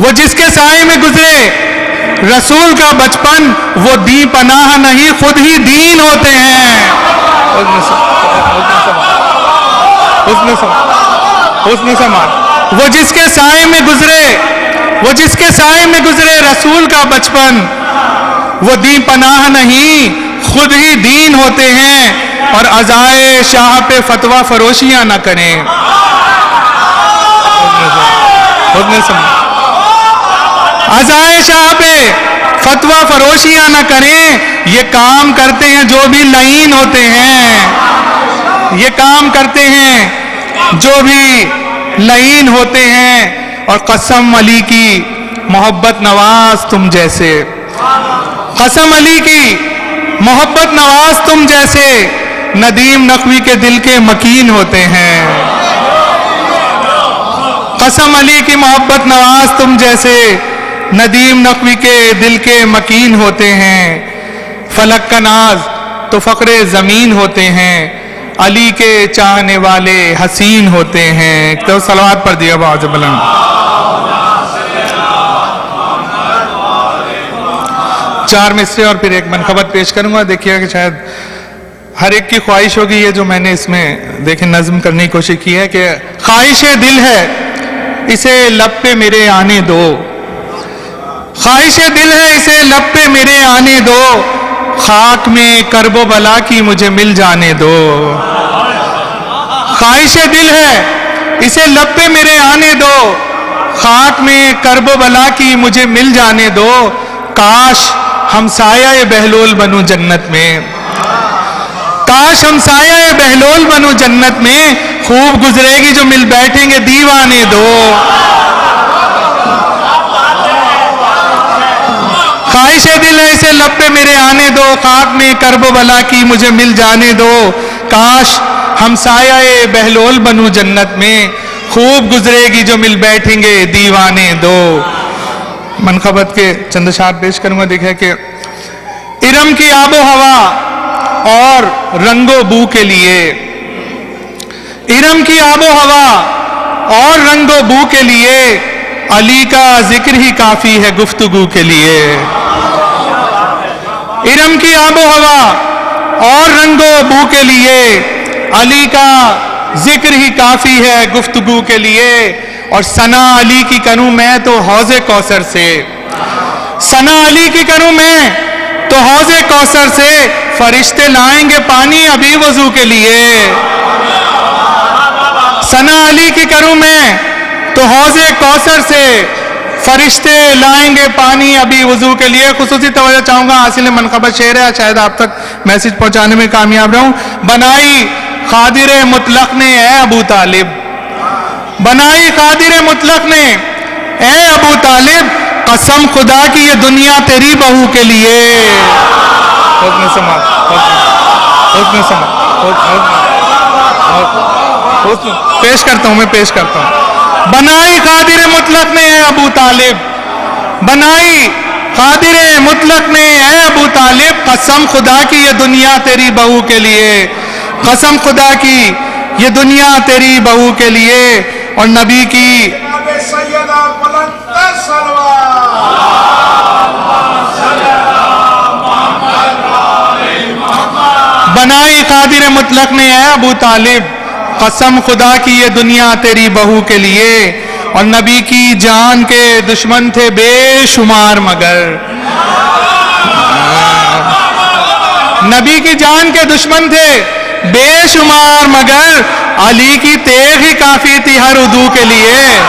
وہ جس کے سائے میں گزرے رسول کا بچپن وہ دی پناہ نہیں خود ہی دین ہوتے ہیں. حسن سماعت. وہ جس کے سائے میں گزرے رسول کا بچپن وہ دی پناہ نہیں خود ہی دین ہوتے ہیں. اور عزائے شاہ پہ فتویٰ فروشیاں نہ کریں. عزائے شاہ پہ فتویٰ فروشیاں نہ کریں. یہ کام کرتے ہیں جو بھی لعین ہوتے ہیں. یہ کام کرتے ہیں جو بھی لعین ہوتے ہیں. اور قسم علی کی محبت نواز تم جیسے, قسم علی کی محبت نواز تم جیسے ندیم نقوی کے دل کے مکین ہوتے ہیں. قسم علی کی محبت نواز تم جیسے ندیم نقوی کے دل کے مکین ہوتے ہیں. فلک کا ناز تو فقر زمین ہوتے ہیں. علی کے چاہنے والے حسین ہوتے ہیں. تو صلوات پر دیا بہت بلند. چار مصرے اور پھر ایک منقبت پیش کروں گا. دیکھیے کہ شاید ہر ایک کی خواہش ہوگی یہ جو میں نے اس میں دیکھیں نظم کرنے کی کوشش کی ہے کہ خواہش دل ہے اسے لب پہ میرے آنے دو. خواہش دل ہے اسے لب پہ میرے آنے دو. خاک میں کرب و بلا کی مجھے مل جانے دو. خواہش دل ہے اسے لب پہ میرے آنے دو. خاک میں کرب و بلا کی مجھے مل جانے دو. کاش ہمسایہ بہلول بنوں جنت میں. کاش ہمسایہ بہلول بنوں جنت میں. خوب گزرے گی جو مل بیٹھیں گے دیوانے دو. خواہش دل ہے اسے لب پہ میرے آنے دو. خاک میں کرب و بلا کی مجھے مل جانے دو. کاش ہمسایہ بہلول بنوں جنت میں. خوب گزرے گی جو مل بیٹھیں گے دیوانے دو. منقبت کے چند اشعار پیش کروں گا. دیکھیں کہ ارم کی آب و ہوا اور رنگ و بو کے لیے. ارم کی آب و ہوا اور رنگ و بو کے لیے علی کا ذکر ہی کافی ہے گفتگو کے لیے. ارم کی آب و ہوا اور رنگ و بو کے لیے علی کا ذکر ہی کافی ہے گفتگو کے لیے. اور ثنا علی کی کروں میں تو حوض کوثر سے. ثنا علی کی کروں میں تو حوض کوثر سے. فرشتے لائیں گے پانی ابھی وضو کے لیے. ثنا علی کی کروں میں تو حوض کوثر سے. فرشتے لائیں گے پانی ابھی وضو کے لیے. خصوصی توجہ چاہوں گا. حاصل منقبت شعر ہے, شاید آپ تک میسج پہنچانے میں کامیاب رہوں. بنائی قادر مطلق نے اے ابو طالب. بنائی قادر مطلق نے اے ابو طالب. قسم خدا کی یہ دنیا تیری بہو کے لیے. پیش کرتا ہوں میں پیش کرتا ہوں. بنائی قادر مطلق نے اے ابو طالب. بنائی قادر مطلق نے اے ابو طالب. قسم خدا کی یہ دنیا تیری بہو کے لیے. قسم خدا کی یہ دنیا تیری بہو کے لیے. اور نبی کی بنائی قادر مطلق نے اے ابو طالب. قسم خدا کی یہ دنیا تیری بہو کے لیے. اور نبی کی جان کے دشمن تھے بے شمار مگر. نبی کی جان کے دشمن تھے بے شمار مگر. علی کی تیغ ہی کافی تھی ہر عدو کے لیے.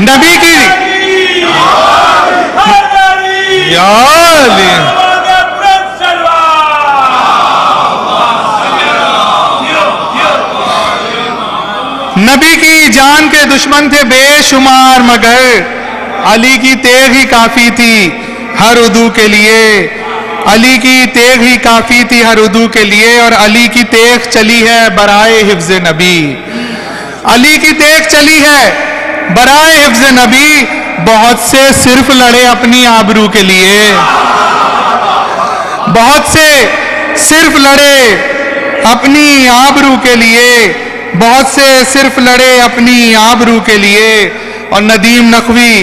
نبی کی یا علی نبی کی جان کے دشمن تھے بے شمار مگر. علی کی تیغ ہی کافی تھی ہر عدو کے لیے. علی کی تیغ ہی کافی تھی ہر عدو کے لیے. اور علی کی تیغ چلی ہے برائے حفظ نبی. علی کی تیغ چلی ہے برائے حفظ نبی. بہت سے صرف لڑے اپنی آبرو کے لیے. بہت سے صرف لڑے اپنی آبرو کے لیے، بہت سے صرف لڑے اپنی آبرو کے لیے، اور ندیم نقوی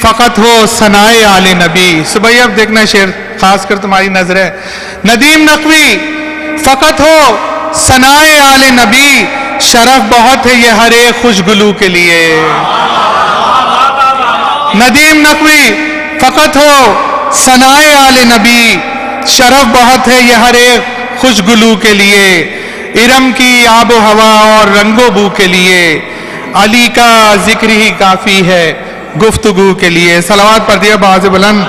فقط ہو ثنائے آل نبی. صبح اب دیکھنا شعر خاص کر تمہاری نظر ہے. ندیم نقوی فقط ہو ثنائے آل نبی، شرف بہت ہے یہ ہر ایک خوشگلو کے لیے. ندیم نقوی فقط ہو ثنائے آل نبی، شرف بہت ہے یہ ہر ایک خوشگلو کے لیے. ارم کی آب و ہوا اور رنگ و بو کے لیے، علی کا ذکر ہی کافی ہے گفتگو کے لیے. صلوات پڑھ دیا باز بلند.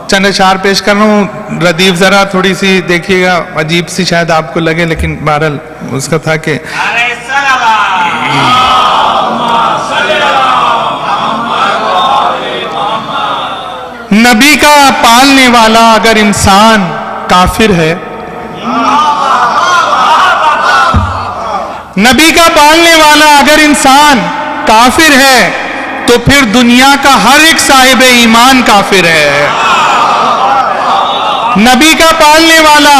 چند اشعار پیش کر رہا ہوں. ردیف ذرا تھوڑی سی دیکھیے گا، عجیب سی شاید آپ کو لگے، لیکن بہرحال اس کا تھا کہ نبی کا پالنے والا اگر انسان کافر ہے، نبی کا پالنے والا اگر انسان کافر ہے تو پھر دنیا کا ہر ایک صاحب ایمان کافر ہے. نبی کا پالنے والا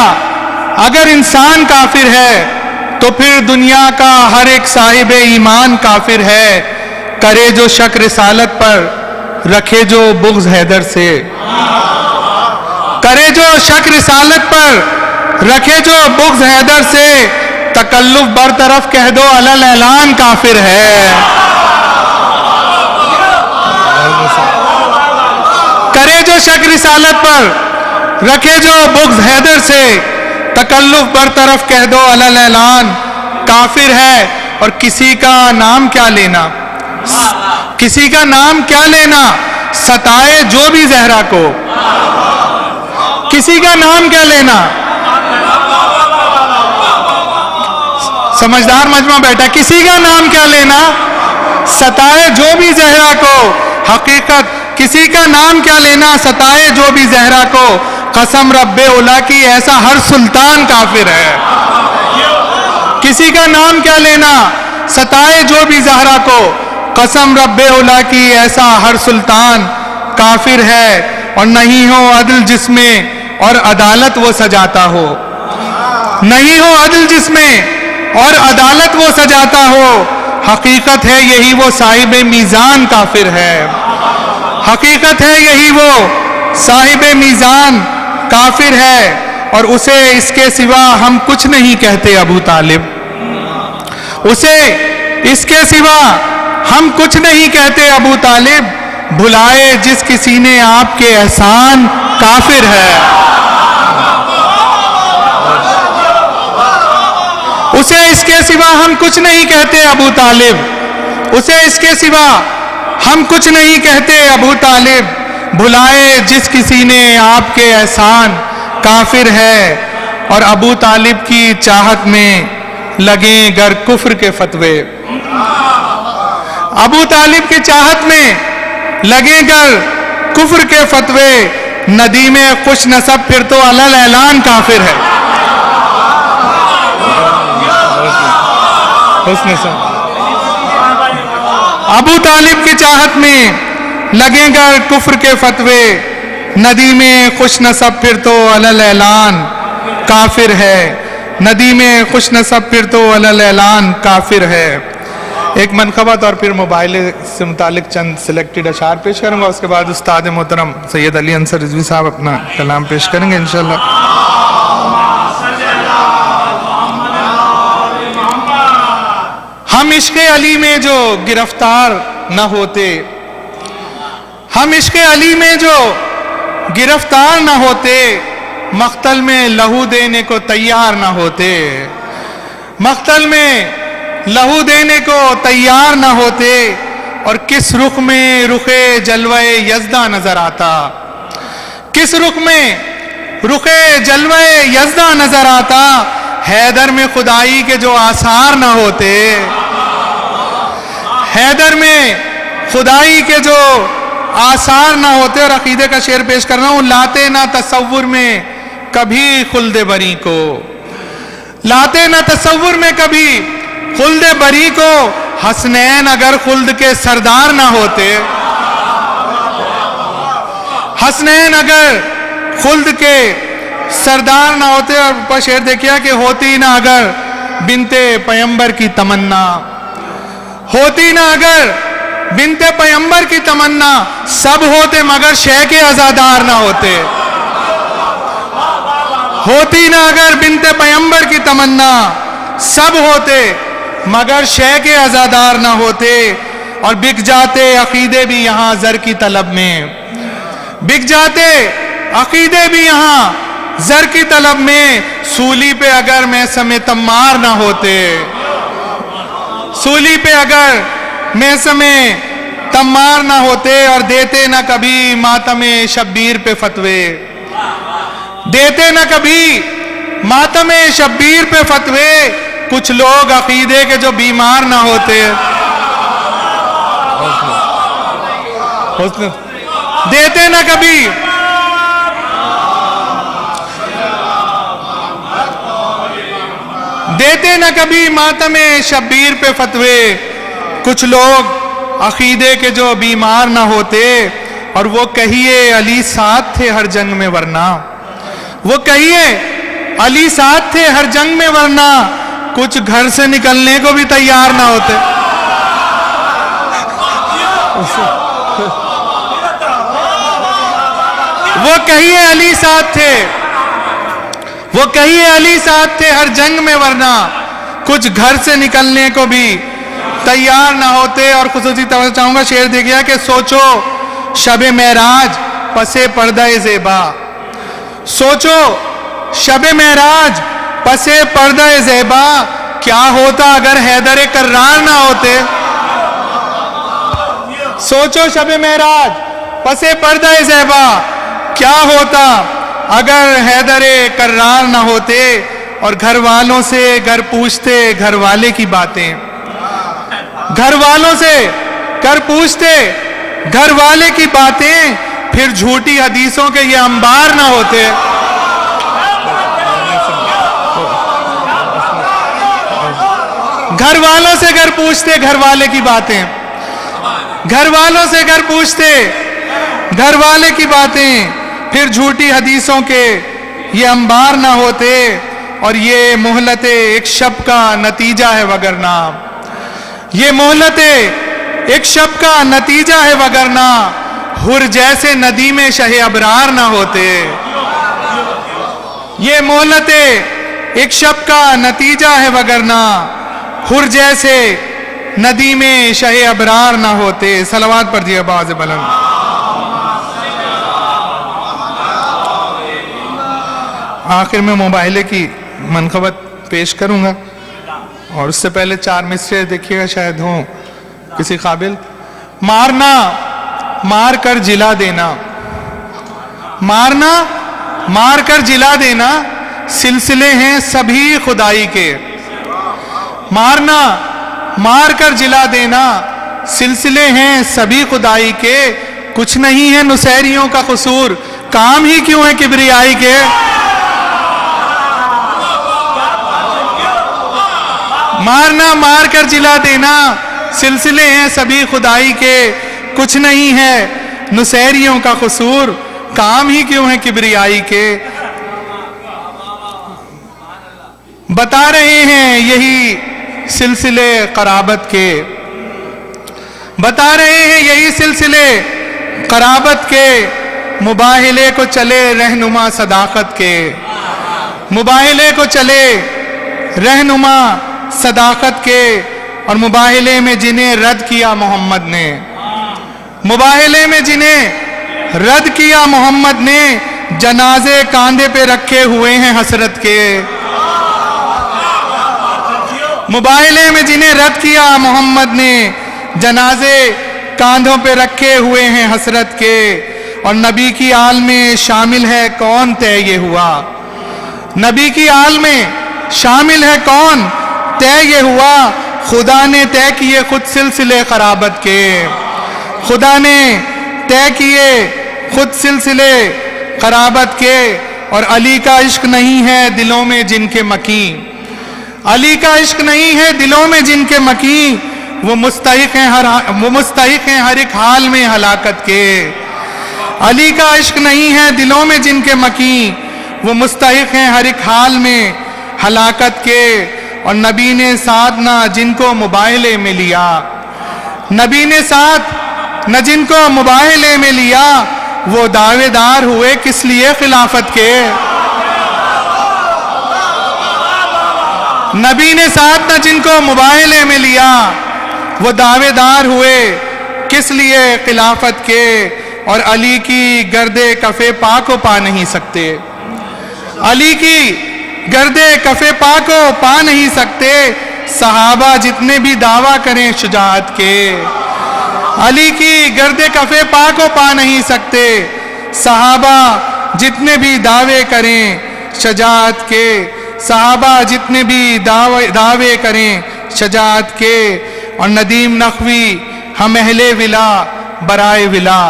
اگر انسان کافر ہے تو پھر دنیا کا ہر ایک صاحب ایمان کافر ہے. کرے جو شک رسالت پر، رکھے جو بغض حیدر سے. کرے جو شک رسالت پر، رکھے جو بغض حیدر سے، تکلف برطرف کہہ دو علل اعلان کافر ہے. کرے جو شک رسالت پر، رکھے جو بغض حیدر سے، تکلف برطرف کہہ دو علل اعلان کافر ہے. اور کسی کا نام کیا لینا، کسی کا نام کیا لینا، ستائے جو بھی زہرا کو. کسی کا نام کیا لینا، سمجھدار مجمع بیٹھا، کسی کا نام کیا لینا، ستائے جو بھی زہرا کو. حقیقت کسی کا نام کیا لینا، ستائے جو بھی زہرا کو. قسم رب اولا کی ایسا ہر سلطان کافر ہے. کسی کا نام کیا لینا، ستائے جو بھی زہرا کو. قسم رب اولا کی ایسا ہر سلطان کافر ہے. اور نہیں ہو عدل جس میں اور عدالت وہ سجاتا ہو. نہیں ہو عدل جس میں اور عدالت وہ سجاتا ہو. حقیقت ہے یہی وہ صاحب میزان کافر ہے. حقیقت ہے یہی وہ صاحب میزان کافر ہے. اور اسے اس کے سوا ہم کچھ نہیں کہتے ابو طالب. اسے اس کے سوا ہم کچھ نہیں کہتے ابو طالب. بھلائے جس کسی نے آپ کے احسان کافر ہے. اسے اس کے سوا ہم کچھ نہیں کہتے ابو طالب. اسے اس کے سوا ہم کچھ نہیں کہتے ابو طالب. بھلائے جس کسی نے آپ کے احسان کافر ہے. اور ابو طالب کی چاہت میں لگیں گر کفر کے فتوے. ابو طالب کی چاہت میں لگیں گر کفر کے فتوے. ندیم خوش نسب پھر تو علل اعلان کافر ہے. ابو طالب کی چاہت میں لگیں گر کفر کے فتوے. ندیم خوش نسب پھر تو علل اعلان کافر ہے. ندیم خوش نسب پھر تو علل اعلان کافر ہے. ایک منقبت اور پھر موبائل سے متعلق چند سلیکٹڈ اشعار پیش کروں گا. اس کے بعد استاد محترم سید علی انصر رضوی صاحب اپنا کلام پیش کریں گے انشاءاللہ. ہم عشق علی میں جو گرفتار نہ ہوتے، ہم عشق علی میں جو گرفتار نہ ہوتے، مقتل میں لہو دینے کو تیار نہ ہوتے. مقتل میں لہو دینے کو تیار نہ ہوتے. اور کس رخ میں رخ جلوہ یزدہ نظر آتا، کس رخ میں رخ جلوہ یزدہ نظر آتا. حیدر میں خدائی کے جو آثار نہ ہوتے، حیدر میں خدائی کے جو آثار نہ ہوتے. اور عقیدے کا شعر پیش کر رہا ہوں. لاتے نہ تصور میں کبھی خلد بری کو، لاتے نہ تصور میں کبھی خلد بری کو. حسنین اگر خلد کے سردار نہ ہوتے، حسنین اگر خلد کے سردار نہ ہوتے. اور اوپر شعر دیکھیا کہ ہوتی نہ اگر بنتے پیمبر کی تمنا, ہوتی نہ اگر بنتے پیمبر کی تمنا, سب ہوتے مگر شے کے عزادار نہ ہوتے. ہوتی نہ اگر بنتے پیمبر کی تمنا, سب ہوتے مگر شے کے عزادار نہ ہوتے. اور بک جاتے عقیدے بھی یہاں زر کی طلب میں, بک جاتے عقیدے بھی یہاں زر کی طلب میں. سولی پہ اگر میثم تمار نہ ہوتے, سولی پہ اگر میثم تمار نہ ہوتے. اور دیتے نہ کبھی ماتم شبیر پہ فتوے, دیتے نہ کبھی ماتم شبیر پہ فتوے. کچھ لوگ عقیدے کے جو بیمار نہ ہوتے, دیتے نہ کبھی دیتے نہ کبھی ماتم شبیر پہ فتوے. کچھ لوگ عقیدے کے جو بیمار نہ ہوتے. اور وہ کہیے علی ساتھ تھے ہر جنگ میں ورنہ, وہ کہیے علی ساتھ تھے ہر جنگ میں ورنہ, کچھ گھر سے نکلنے کو بھی تیار نہ ہوتے. وہ کہیے علی ساتھ تھے, وہ کہیے علی ساتھ تھے ہر جنگ میں ورنہ, کچھ گھر سے نکلنے کو بھی تیار نہ ہوتے. اور خصوصی توجہ چاہوں گا, شعر دیکھیا کہ سوچو شب معراج پسے پردہ زیبا, سوچو شب معراج پسے پردہ زیبا, کیا ہوتا اگر حیدر کرار نہ ہوتے. سوچو شب معراج پسے پردہ زیبا, کیا ہوتا اگر حیدر کرار نہ ہوتے. اور گھر والوں سے گھر پوچھتے گھر والے کی باتیں, گھر والوں سے گھر پوچھتے گھر والے کی باتیں, پھر جھوٹی حدیثوں کے یہ انبار نہ ہوتے. گھر والوں سے گھر پوچھتے گھر والے کی باتیں, گھر والوں سے گھر پوچھتے گھر والے کی باتیں, پھر جھوٹی حدیثوں کے یہ انبار نہ ہوتے. اور یہ مہلت ایک شب کا نتیجہ ہے وگرنہ, یہ مہلت ایک شب کا نتیجہ ہے وگرنہ, حر جیسے ندیم شہ ابرار نہ ہوتے. یہ مہلت ایک شب کا نتیجہ ہے وگرنہ, حر جیسے ندیم شہ ابرار نہ ہوتے. صلوات پڑھیے باز بلند. آخر میں مباہلے کی منقبت پیش کروں گا, اور اس سے پہلے 4 مصرے دیکھیے گا, شاید ہوں کسی قابل. مارنا مار کر جلا دینا, مارنا مار کر جلا دینا, سلسلے ہیں سبھی خدائی کے. مارنا مار کر جلا دینا, سلسلے ہیں سبھی خدائی کے. کچھ نہیں ہے نصیریوں کا قصور, کام ہی کیوں ہے کبریائی کے. مارنا مار کر جلا دینا, سلسلے ہیں سبھی خدائی کے. کچھ نہیں ہے نصیریوں کا قصور, کام ہی کیوں ہے کبریائی کے. بتا رہے ہیں یہی سلسلے قرابت کے, بتا رہے ہیں یہی سلسلے قرابت کے. مباہلے کو چلے رہنما صداقت کے, مباہلے کو چلے رہنما صداقت کے. اور مباہلے میں جنہیں رد کیا محمد نے, مباہلے میں جنہیں رد کیا محمد نے, جنازے کاندھے پہ رکھے ہوئے ہیں حسرت کے. مباہلے میں جنہیں رد کیا محمد نے, جنازے کاندھوں پہ رکھے ہوئے ہیں حسرت کے. اور نبی کی آل میں شامل ہے کون طے یہ ہوا, نبی کی آل میں شامل ہے کون طے یہ ہوا. خدا نے طے کیے خود سلسلے قرابت کے, خدا نے طے کیے خود سلسلے قرابت کے. اور علی کا عشق نہیں ہے دلوں میں جن کے مکین, علی کا عشق نہیں ہے دلوں میں جن کے مکین. وہ مستحق ہیں ہر ایک حال میں ہلاکت کے, علی کا عشق نہیں ہے دلوں میں جن کے مکیں، وہ مستحق ہیں ہر ایک حال میں ہلاکت کے، اور نبی نے ساتھ نہ جن کو مباہلے میں لیا، نبی نے ساتھ نہ جن کو مباہلے میں لیا، وہ دعوے دار ہوئے کس لیے خلافت کے، نبی نے ساتھ نہ جن کو مباہلے میں لیا، وہ دعوے دار ہوئے کس لیے خلافت کے، اور علی کی گرد کف پا کو پا نہیں سکتے، علی کی گرد کف پا کو پا نہیں سکتے، صحابہ جتنے بھی دعویٰ کریں شجاعت کے، علی کی گرد کف پا کو پا نہیں سکتے، صحابہ جتنے بھی دعوے کریں شجاعت کے، صحابہ جتنے بھی دعوے کریں شجاعت کے، اور ندیم نخوی ہم اہل ولا برائے ولا،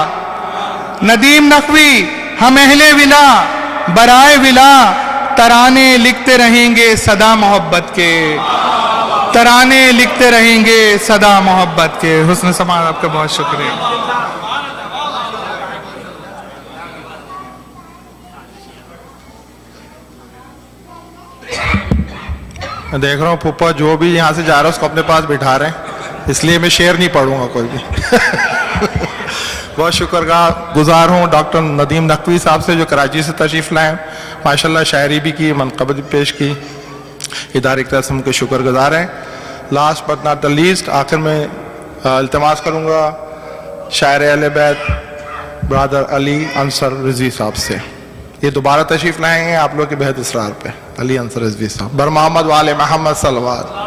ندیم نخوی ہم اہل ولا برائے ولا، ترانے لکھتے رہیں گے صدا محبت کے، ترانے لکھتے رہیں گے صدا محبت کے۔ حسن سماعت آپ کا بہت شکریہ۔ میں دیکھ رہا ہوں پھوپھا جو بھی یہاں سے جا رہا ہے اس کو اپنے پاس بٹھا رہے ہیں، اس لیے میں شعر نہیں پڑھوں گا کوئی بھی۔ بہت شکر گزار ہوں ڈاکٹر ندیم نقوی صاحب سے جو کراچی سے تشریف لائیں، ماشاءاللہ شاعری بھی کی، منقبت بھی پیش کی، ادارے کی طرف سے ہم کے شکر گزار ہیں۔ Last but not the least, آخر میں التماس کروں گا شاعر اہل بیت برادر علی انصر رضوی صاحب سے، یہ دوبارہ تشریف لائیں گے آپ لوگ کے بہت اصرار پہ۔ علی انصر رضوی صاحب، بر محمد وآل محمد صلوات۔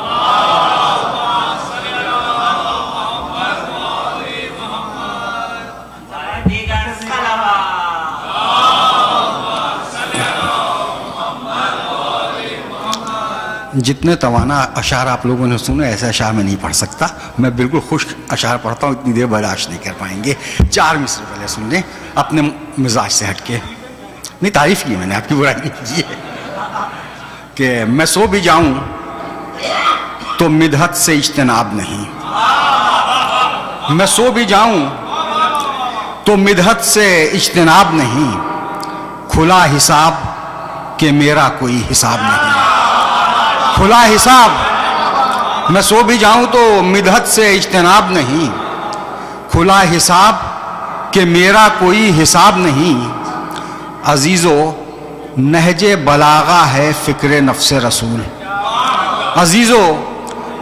جتنے توانا اشعار آپ لوگوں نے سنے ایسے اشعار میں نہیں پڑھ سکتا، میں بالکل خشک اشعار پڑھتا ہوں، اتنی دیر برداشت نہیں کر پائیں گے۔ 4 مصرے پہلے سن لیں اپنے مزاج سے ہٹ کے، نہیں تعریف کی میں نے، آپ کی برائی نہیں کی ہے، کہ میں سو بھی جاؤں تو مدحت سے اجتناب نہیں، میں سو بھی جاؤں تو مدحت سے اجتناب نہیں، کھلا حساب کہ میرا کوئی حساب نہیں، کھلا حساب میں سو بھی جاؤں تو مدحت سے اجتناب نہیں، کھلا حساب کہ میرا کوئی حساب نہیں، عزیزو نہج بلاغہ ہے فکر نفس رسول، عزیزو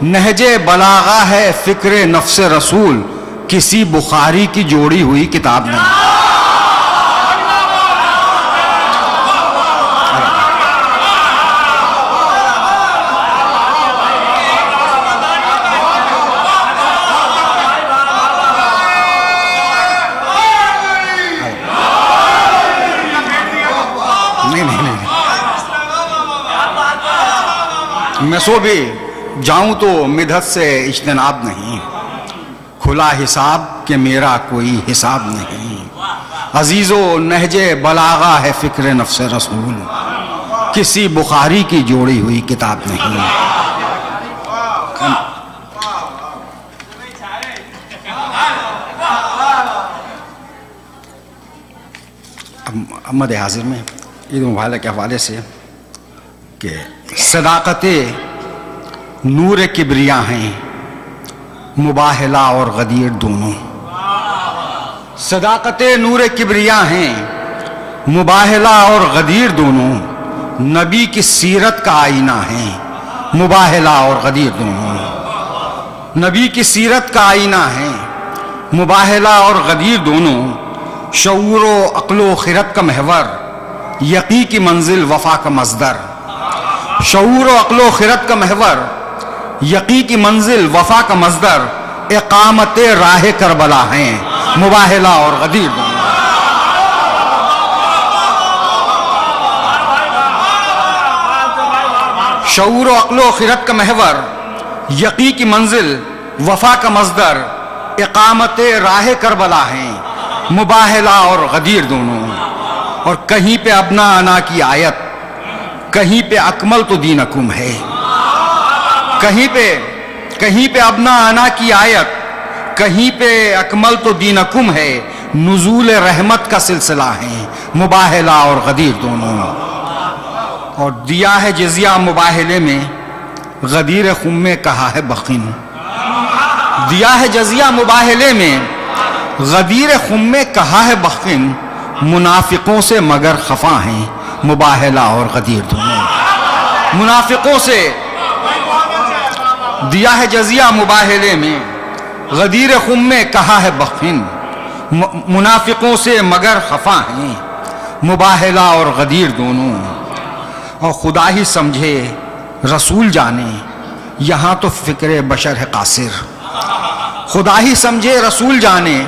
نہج بلاغہ ہے فکر نفس رسول، کسی بخاری کی جوڑی ہوئی کتاب نہیں۔ میں سو بھی جاؤں تو مدحت سے اجتناب نہیں، کھلا حساب کہ میرا کوئی حساب نہیں، عزیزو نہج بلاغہ ہے فکر نفس رسول، کسی بخاری کی جوڑی ہوئی کتاب نہیں۔ مد حاضر میں عید مبارک کے حوالے سے کہ صداقت نور کبریا ہیں مباہلہ اور غدیر دونوں، صداقت نور کبریا ہیں مباہلہ اور غدیر دونوں، نبی کی سیرت کا آئینہ ہیں مباہلہ اور غدیر دونوں، نبی کی سیرت کا آئینہ ہیں مباہلہ اور غدیر دونوں، شعور و عقل و خرد کا محور، یقین کی منزل وفا کا مصدر، شعور و عقل و خرد کا محور، یقین کی منزل وفا کا مصدر، اقامت راہ کربلا ہیں مباہلہ اور غدیر دونوں۔ شعور و عقل و خرد کا محور، یقین کی منزل وفا کا مصدر، اقامت راہ کربلا ہیں مباہلہ اور غدیر دونوں، اور کہیں پہ ابنا انا کی آیت، کہیں پہ اکمل تو دینکم ہے، کہیں پہ ابنا انا کی آیت، کہیں پہ اکمل تو دینکم ہے، نزول رحمت کا سلسلہ ہیں مباہلہ اور غدیر دونوں. اور دیا ہے جزیہ مباہلے میں غدیر خم میں کہا ہے بخن. دیا ہے جزیہ مباہلے میں غدیر خم میں کہا ہے بخن. منافقوں سے مگر خفا ہیں مباہلہ اور غدیر دونوں. منافقوں سے دیا ہے جزیہ مباہلے میں غدیر خم میں کہا ہے بخن. منافقوں سے مگر خفا ہیں مباہلہ اور غدیر دونوں. اور خدا ہی سمجھے رسول جانے یہاں تو فکر بشر ہے قاصر. خدا ہی سمجھے رسول جانے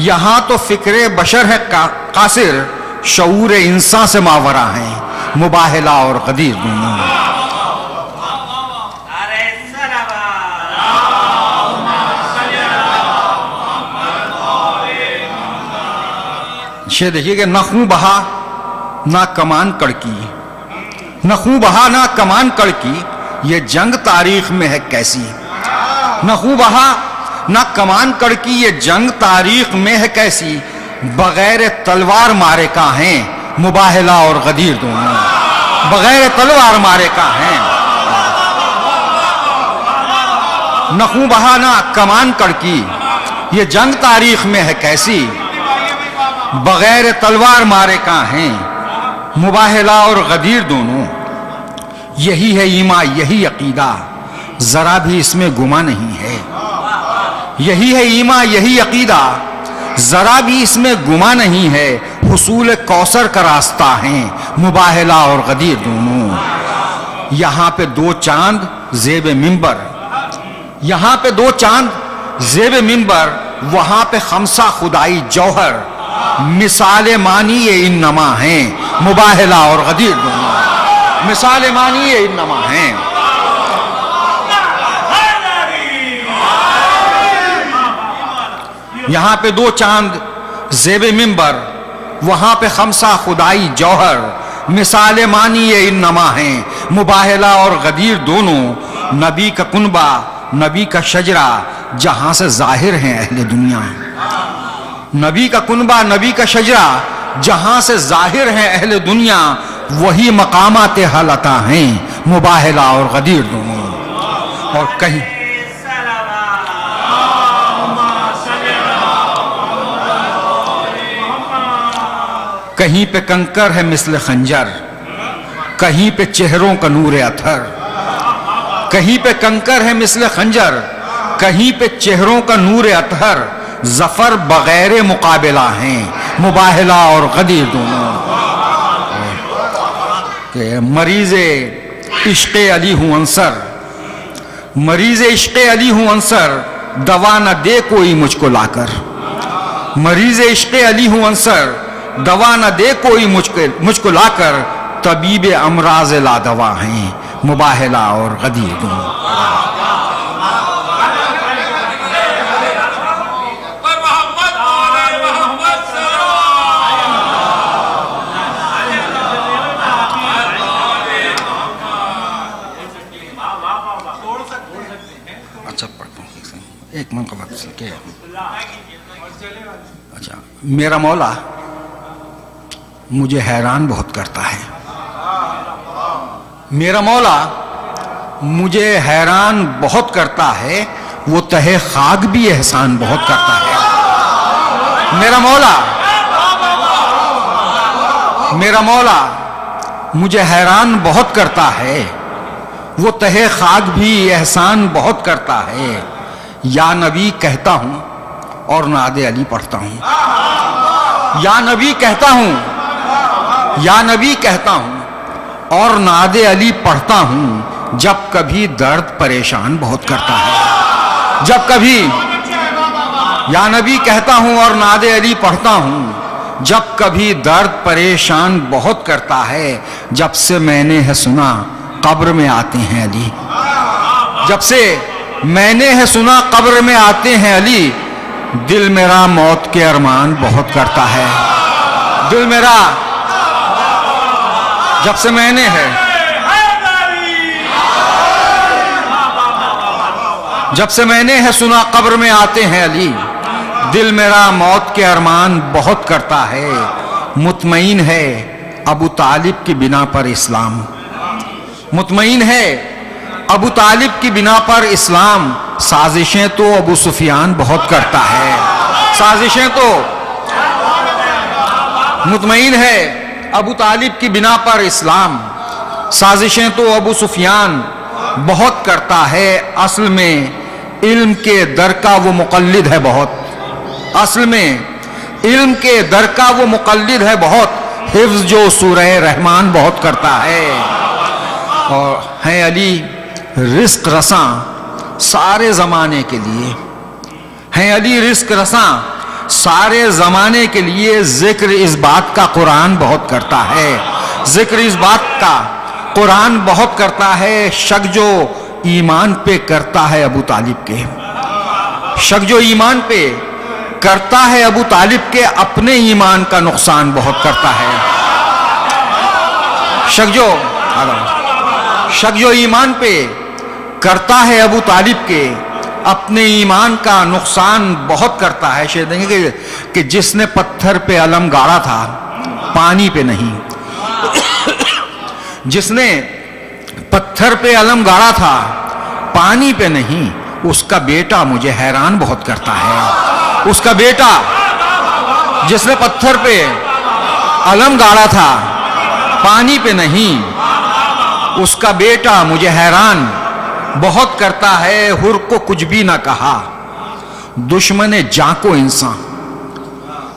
یہاں تو فکر بشر ہے قاصر. شعور انسان سے ماورا ہیں مباہلہ اور غدیر دونوں. یہ دیکھیے کہ نہ خوں بہا نہ کمان کڑکی. نہ خوں بہا نہ کمان کڑکی یہ جنگ تاریخ میں ہے کیسی. نہ خوں بہا نہ کمان کڑکی یہ جنگ تاریخ میں ہے کیسی. بغیر تلوار مارے کا ہیں مباہلہ اور غدیر دونوں. بغیر تلوار مارے کا ہیں. نہ خوں بہا نہ کمان کڑکی یہ جنگ تاریخ میں ہے کیسی. بغیر تلوار مارے کا ہیں مباہلہ اور غدیر دونوں. یہی ہے ایمان یہی عقیدہ ذرا بھی اس میں گما نہیں ہے. یہی ہے ایمان یہی عقیدہ ذرا بھی اس میں گما نہیں ہے. حصول کوثر کا راستہ ہیں مباہلہ اور غدیر دونوں. یہاں پہ دو چاند زیب منبر. یہاں پہ دو چاند زیب منبر. وہاں پہ خمسہ خدائی جوہر. مثال مانی یہ انما ہیں مباہلہ اور غدیر دونوں. مثال مانی یہ انما ہیں. یہاں پہ دو چاند زیب منبر. وہاں پہ خمسہ خدائی جوہر. مثال مانی یہ انما ہیں مباہلہ اور غدیر دونوں. نبی کا کنبہ نبی کا شجرہ جہاں سے ظاہر ہیں اہل دنیا. نبی کا کنبہ نبی کا شجرہ جہاں سے ظاہر ہیں اہل دنیا. وہی مقامات حل عطا ہیں مباہلہ اور غدیر دونوں. اور کہیں پہ کنکر ہے مثل خنجر. کہیں پہ چہروں کا نور اطہر. کہیں پہ کنکر ہے مثل خنجر. کہیں پہ چہروں کا نور اطہر. ظفر بغیر مقابلہ ہیں مباہلہ اور غدیر دونوں. کہ مریض عشق علی ہوں انصر. مریض عشق علی ہوں انصر. دوا نہ دے کوئی مجھ کو لا کر. مریض عشق علی ہوں انصر. دوا نہ دے کوئی مجھ کو لا کر. طبیب امراض لا دوا ہیں مباہلہ اور غدیر دونوں. ایک منقبت سے کہ اچھا میرا مولا مجھے حیران بہت کرتا ہے. میرا مولا مجھے حیران بہت کرتا ہے. وہ تہے خاک بھی احسان بہت کرتا ہے. میرا مولا مجھے حیران بہت کرتا ہے. وہ تہے خاک بھی احسان بہت کرتا ہے. یا نبی کہتا ہوں اور نعت علی پڑھتا ہوں. یا نبی کہتا ہوں یا نبی کہتا ہوں اور نعت علی پڑھتا ہوں. جب کبھی درد پریشان بہت کرتا ہے. جب کبھی یا نبی کہتا ہوں اور نعت علی پڑھتا ہوں. جب کبھی درد پریشان بہت کرتا ہے. جب سے میں نے ہے سنا قبر میں آتے ہیں علی. جب سے میں نے ہے سنا قبر میں آتے ہیں علی. دل میرا موت کے ارمان بہت کرتا ہے. دل میرا جب سے میں نے ہے جب سے میں نے ہے سنا قبر میں آتے ہیں علی. دل میرا موت کے ارمان بہت کرتا ہے، مطمئن ہے ابو طالب کی بنا پر اسلام، مطمئن ہے ابو طالب کی بنا پر اسلام، سازشیں تو ابو سفیان بہت کرتا ہے، سازشیں تو مطمئن ہے ابو طالب کی بنا پر اسلام، سازشیں تو ابو سفیان بہت کرتا ہے، اصل میں علم کے در کا وہ مقلد ہے بہت، اصل میں علم کے در کا وہ مقلد ہے بہت، حفظ جو سورہ رحمان بہت کرتا ہے، اور ہے علی رزق رساں سارے زمانے کے لیے، ہے علی رزق رساں سارے زمانے کے لیے، ذکر اس بات کا قرآن بہت کرتا ہے، ذکر اس بات کا قرآن بہت کرتا ہے، شک جو ایمان پہ کرتا ہے ابو طالب کے، شک جو ایمان پہ کرتا ہے ابو طالب کے، اپنے ایمان کا نقصان بہت کرتا ہے، شک جو ایمان پہ کرتا ہے ابو طالب کے، اپنے ایمان کا نقصان بہت کرتا ہے۔ شاید دیکھیں گے کہ جس نے پتھر پہ علم گاڑا تھا پانی پہ نہیں، جس نے پتھر پہ علم گاڑا تھا پانی پہ نہیں، اس کا بیٹا مجھے حیران بہت کرتا ہے، اس کا بیٹا جس نے پتھر پہ علم گاڑا تھا پانی پہ نہیں، اس کا بیٹا مجھے حیران بہت کرتا ہے، حر کو کچھ بھی نہ کہا دشمن جاں کو انسان،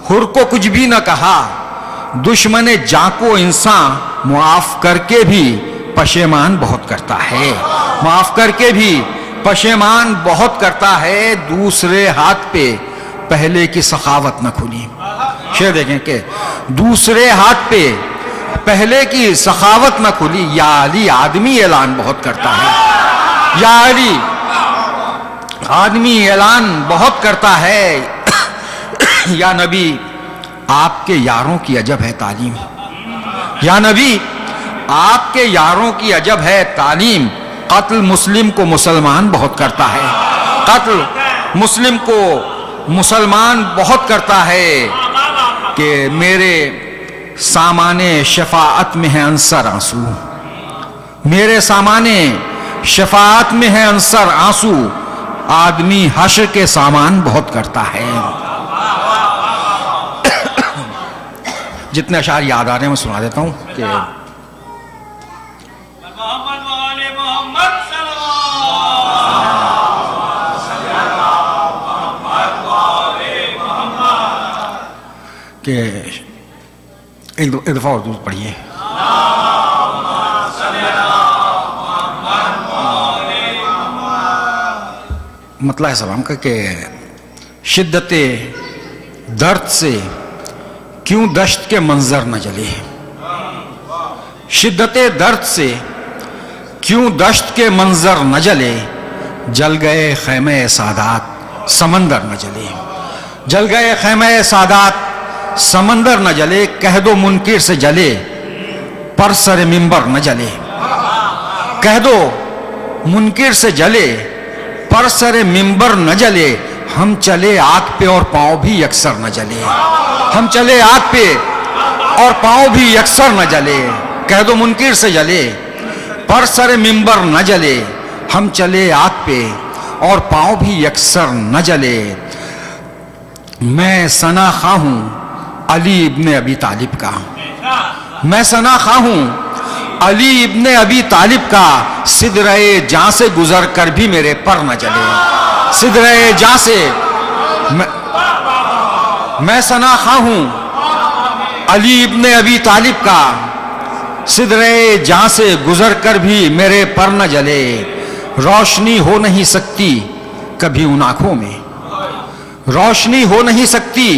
حر کو کچھ بھی نہ کہا دشمن جاں کو انسان، معاف کر کے بھی پشیمان بہت کرتا ہے، معاف کر کے بھی پشیمان بہت کرتا ہے، دوسرے ہاتھ پہ پہلے کی سخاوت نہ کھلی۔ شعر دیکھیں کہ دوسرے ہاتھ پہ پہلے کی سخاوت نہ کھلی، یا علی آدمی اعلان بہت کرتا ہے، یا علی آدمی اعلان بہت کرتا ہے، یا نبی آپ کے یاروں کی عجب ہے تعلیم، یا نبی آپ کے یاروں کی عجب ہے تعلیم، قتل مسلم کو مسلمان بہت کرتا ہے، قتل مسلم کو مسلمان بہت کرتا ہے، کہ میرے سامان شفاعت میں ہے عنصر آنسو، میرے سامان شفاعت میں ہے عنصر آنسو، آدمی حشر کے سامان بہت کرتا ہے۔ جتنے اشعار یاد آ رہے ہیں میں سنا دیتا ہوں کہ ایک دفعہ اور درود پڑھیے۔ مطلع سلام کا کہ شدت درد سے کیوں دشت کے منظر نہ جلے، شدت درد سے کیوں دشت کے منظر نہ جلے، جل گئے خیمہ سادات سمندر نہ جلے، جل گئے خیمہ سادات سمندر نہ جلے، کہہ دو منکر سے جلے پر سر منبر نہ جلے، کہہ دو منکر سے جلے پر سر منبر نہ جلے، ہم چلے آگ پہ اور پاؤں بھی یکسر نہ جلے، ہم چلے آگ پہ اور پاؤں بھی یکسر نہ جلے، کہہ دو منکر سے جلے پر سر منبر نہ جلے، ہم چلے آگ پہ اور پاؤں بھی یکسر نہ جلے، میں ثنا خواہ ہوں علی ابن ابی طالب کا، میں ثنا خواہ ہوں علی ابن ابی طالب کا، سدرہ جاں سے گزر کر بھی میرے پر نہ جلے، سدرہ جاں سے میں ثنا خواہ ہوں علی ابن ابی طالب کا، سدرہ جاں سے گزر کر بھی میرے پر نہ جلے، روشنی ہو نہیں سکتی کبھی ان آنکھوں میں، روشنی ہو نہیں سکتی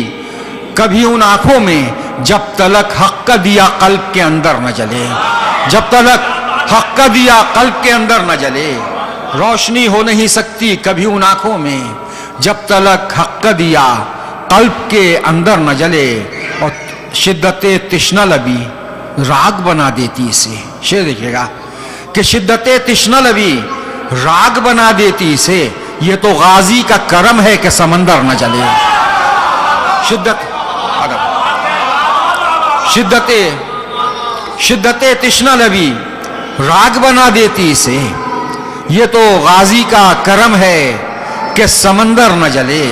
کبھی ان آنکھوں میں، جب تلک حق کا دیا قلب کے اندر نہ جلے، جب تلک حق کا دیا قلب کے اندر نہ جلے، روشنی ہو نہیں سکتی کبھی ان آنکھوں میں، جب تلک حق کا دیا قلب کے اندر نہ جلے، اور شدت تشنہ لبی راگ بنا دیتی اسے، شعر دیکھیے گا کہ شدت تشنہ لبی راگ بنا دیتی اسے، یہ تو غازی کا کرم ہے کہ سمندر نہ جلے، شدت تشنہ لبی راگ بنا دیتی اسے. یہ تو غازی کا کرم ہے کہ سمندر نہ جلے.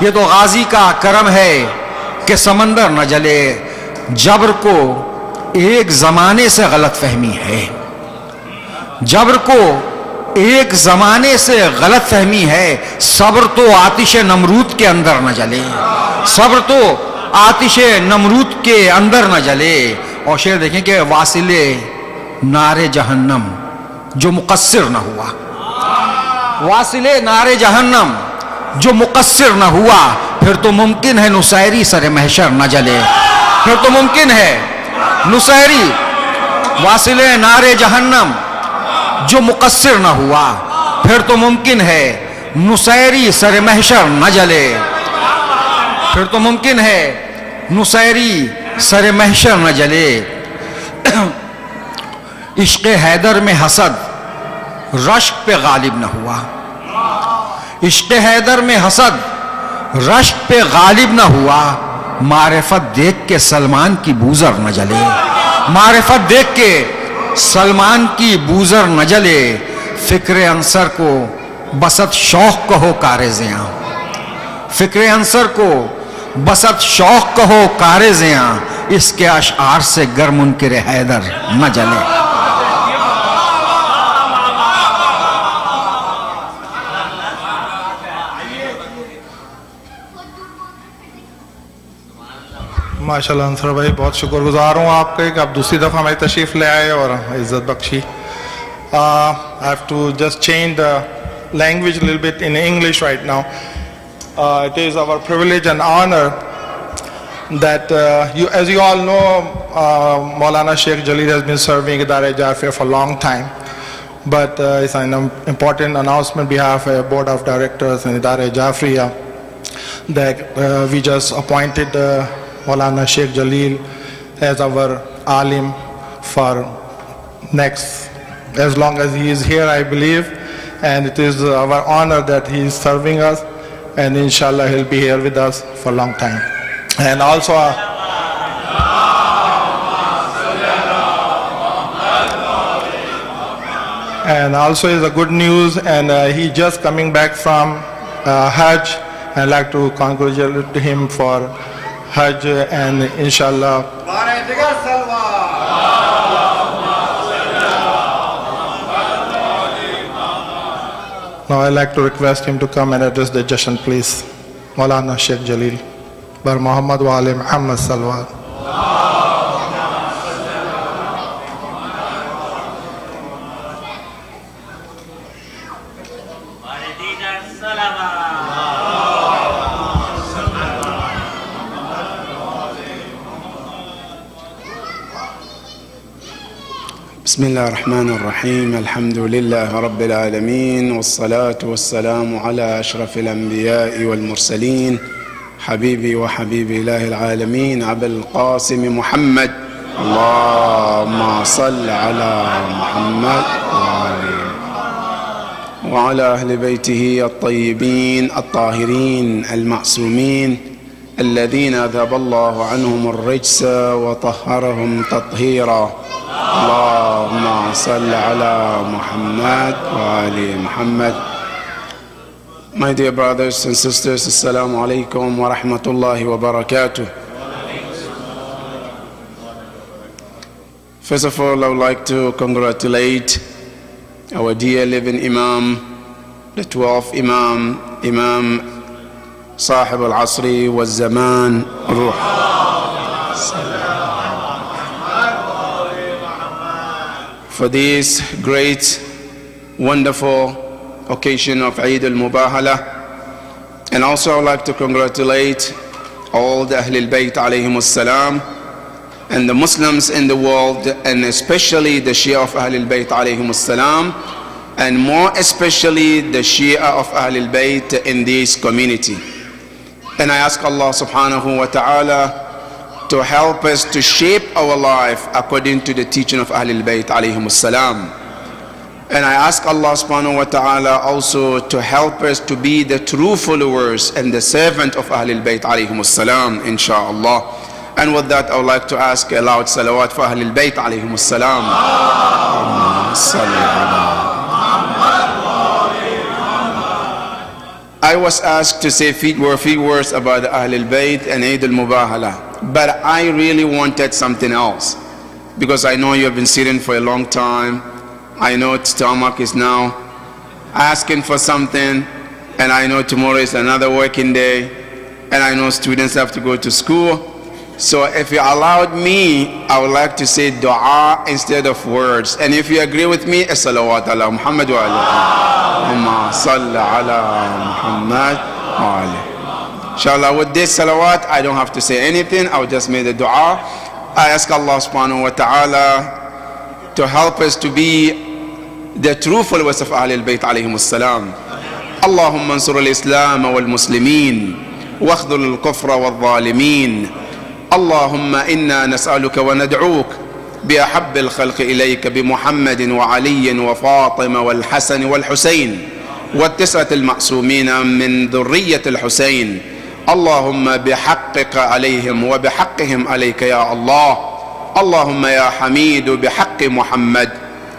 یہ تو غازی کا کرم ہے کہ سمندر نہ جلے. جبر کو ایک زمانے سے غلط فہمی ہے. جبر کو ایک زمانے سے غلط فہمی ہے. صبر تو آتش نمرود کے اندر نہ جلے. صبر تو آتش نمرود کے اندر نہ جلے. اور شعر دیکھیں کہ واصل نار جہنم جو مقصر نہ ہوا. واصل نار جہنم جو مقصر نہ ہوا. پھر تو ممکن ہے نصیری سر محشر نہ جلے. پھر تو ممکن ہے نصیری واصل نار جہنم جو مقصر نہ ہوا. پھر تو ممکن ہے نصیری سر محشر نہ جلے. پھر تو ممکن ہے نصیری سر محشر نہ جلے. عشق حیدر میں حسد رشک پہ غالب نہ ہوا. عشق حیدر میں حسد رشک پہ غالب نہ ہوا. معرفت دیکھ کے سلمان کی بوزر نہ جلے. معرفت دیکھ کے سلمان کی بوزر نہ جلے. فکر انصر کو بسط شوق کہو کار زیاں. فکر انصر کو بسط شوق کہو کار زیاں. اس کے اشعار سے گر منکر حیدر نہ جلے. ماشاء اللہ انصر بھائی بہت شکر گزار ہوں آپ کے کہ آپ دوسری دفعہ ہماری تشریف لے آئے اور عزت بخشی. I have to just change the language a little bit in English right now. It is our privilege and honor that as you all know, Maulana Sheikh Jalil has been serving Idara Jafia for a long time. But it's an important announcement on behalf of the Board of Directors and Idara Jafriya that we just appointed Maulana Sheikh Jalil as our alim for next, as long as he is here, I believe, and it is our honor that he is serving us, and inshallah he'll be here with us for a long time. And also is a good news, and he just coming back from Hajj. I'd like to congratulate him for Hajj, and inshallah now I'd like to request him to come and address the Jashan, please. Maulana Sheikh Jalil Bar Muhammad wa Ali Muhammad Salawat. بسم الله الرحمن الرحيم. الحمد لله رب العالمين، والصلاة والسلام على أشرف الأنبياء والمرسلين، حبيبي وحبيب إله العالمين أبي القاسم محمد. اللهم صل على محمد وعلى أهل بيته الطيبين الطاهرين المعصومين الذين أذهب الله عنهم الرجس وطهرهم تطهيرا. اللهم صل على محمد وآل محمد. My dear brothers and sisters, Assalamu alaikum wa rahmatullahi wa barakatuh. First of all, I would like to congratulate our dear living Imam, the 12th Imam, Imam Sahib al-Asri wa Zaman Ruh. For this great, wonderful occasion of Eid al-Mubahala. And also I would like to congratulate all the Ahlul Bayt alayhim as-salam and the Muslims in the world, and especially the Shia of Ahlul Bayt alayhim as-salam, and more especially the Shia of Ahlul Bayt in this community. And I ask Allah subhanahu wa ta'ala to help us to shape our life according to the teaching of Ahlul Bayt alayhim as-salam. And I ask Allah subhanahu wa ta'ala also to help us to be the true followers and the servant of Ahlul Bayt alayhimus salam, inshaAllah. And with that, I would like to ask a loud salawat for Ahlul Bayt alayhimus salam. I was asked to say few words about Ahlul Bayt and Eid al-Mubahala, but I really wanted something else, because I know you have been sitting for a long time. I know stomach is now asking for something, and I know tomorrow is another working day, and I know students have to go to school. So if you allowed me, I would like to say dua instead of words. And if you agree with me, as-salawat ala Muhammad wa ala Allahumma salli ala Muhammad wa ala. Inshallah, with this salawat, I don't have to say anything. I will just make the dua. I ask Allah subhanahu wa ta'ala to help us to be the true followers of Ahlul Bayt alayhimus salam. Allahumma ansur al-Islam wal-Muslimin wa akhdhul al-kufra wal-zalimin. اللهم إنا نسألك وندعوك بأحب الخلق إليك بمحمد وعلي وفاطمة والحسن والحسين والتسعة المعصومين من ذرية الحسين. اللهم بحقك عليهم وبحقهم عليك يا الله. اللهم يا حميد بحق محمد،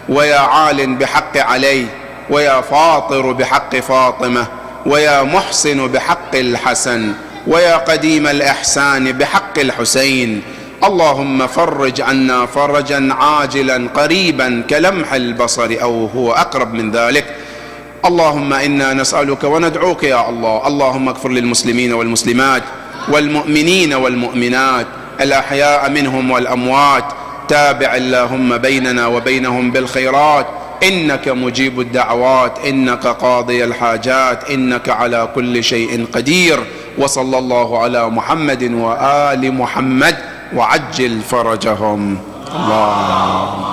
ويا عال بحق علي، ويا فاطر بحق فاطمة، ويا محسن بحق الحسن، ويا قديم الإحسان بحق الحسين. اللهم فرج عنا فرجا عاجلا قريبا كلمح البصر أو هو أقرب من ذلك. اللهم إنا نسألك وندعوك يا الله. اللهم اغفر للمسلمين والمسلمات والمؤمنين والمؤمنات الأحياء منهم والأموات. تابع اللهم بيننا وبينهم بالخيرات، إنك مجيب الدعوات، إنك قاضي الحاجات، إنك على كل شيء قدير. وصلى الله على محمد وآل محمد وعجل فرجهم. اللهم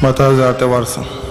متى ذات ورثة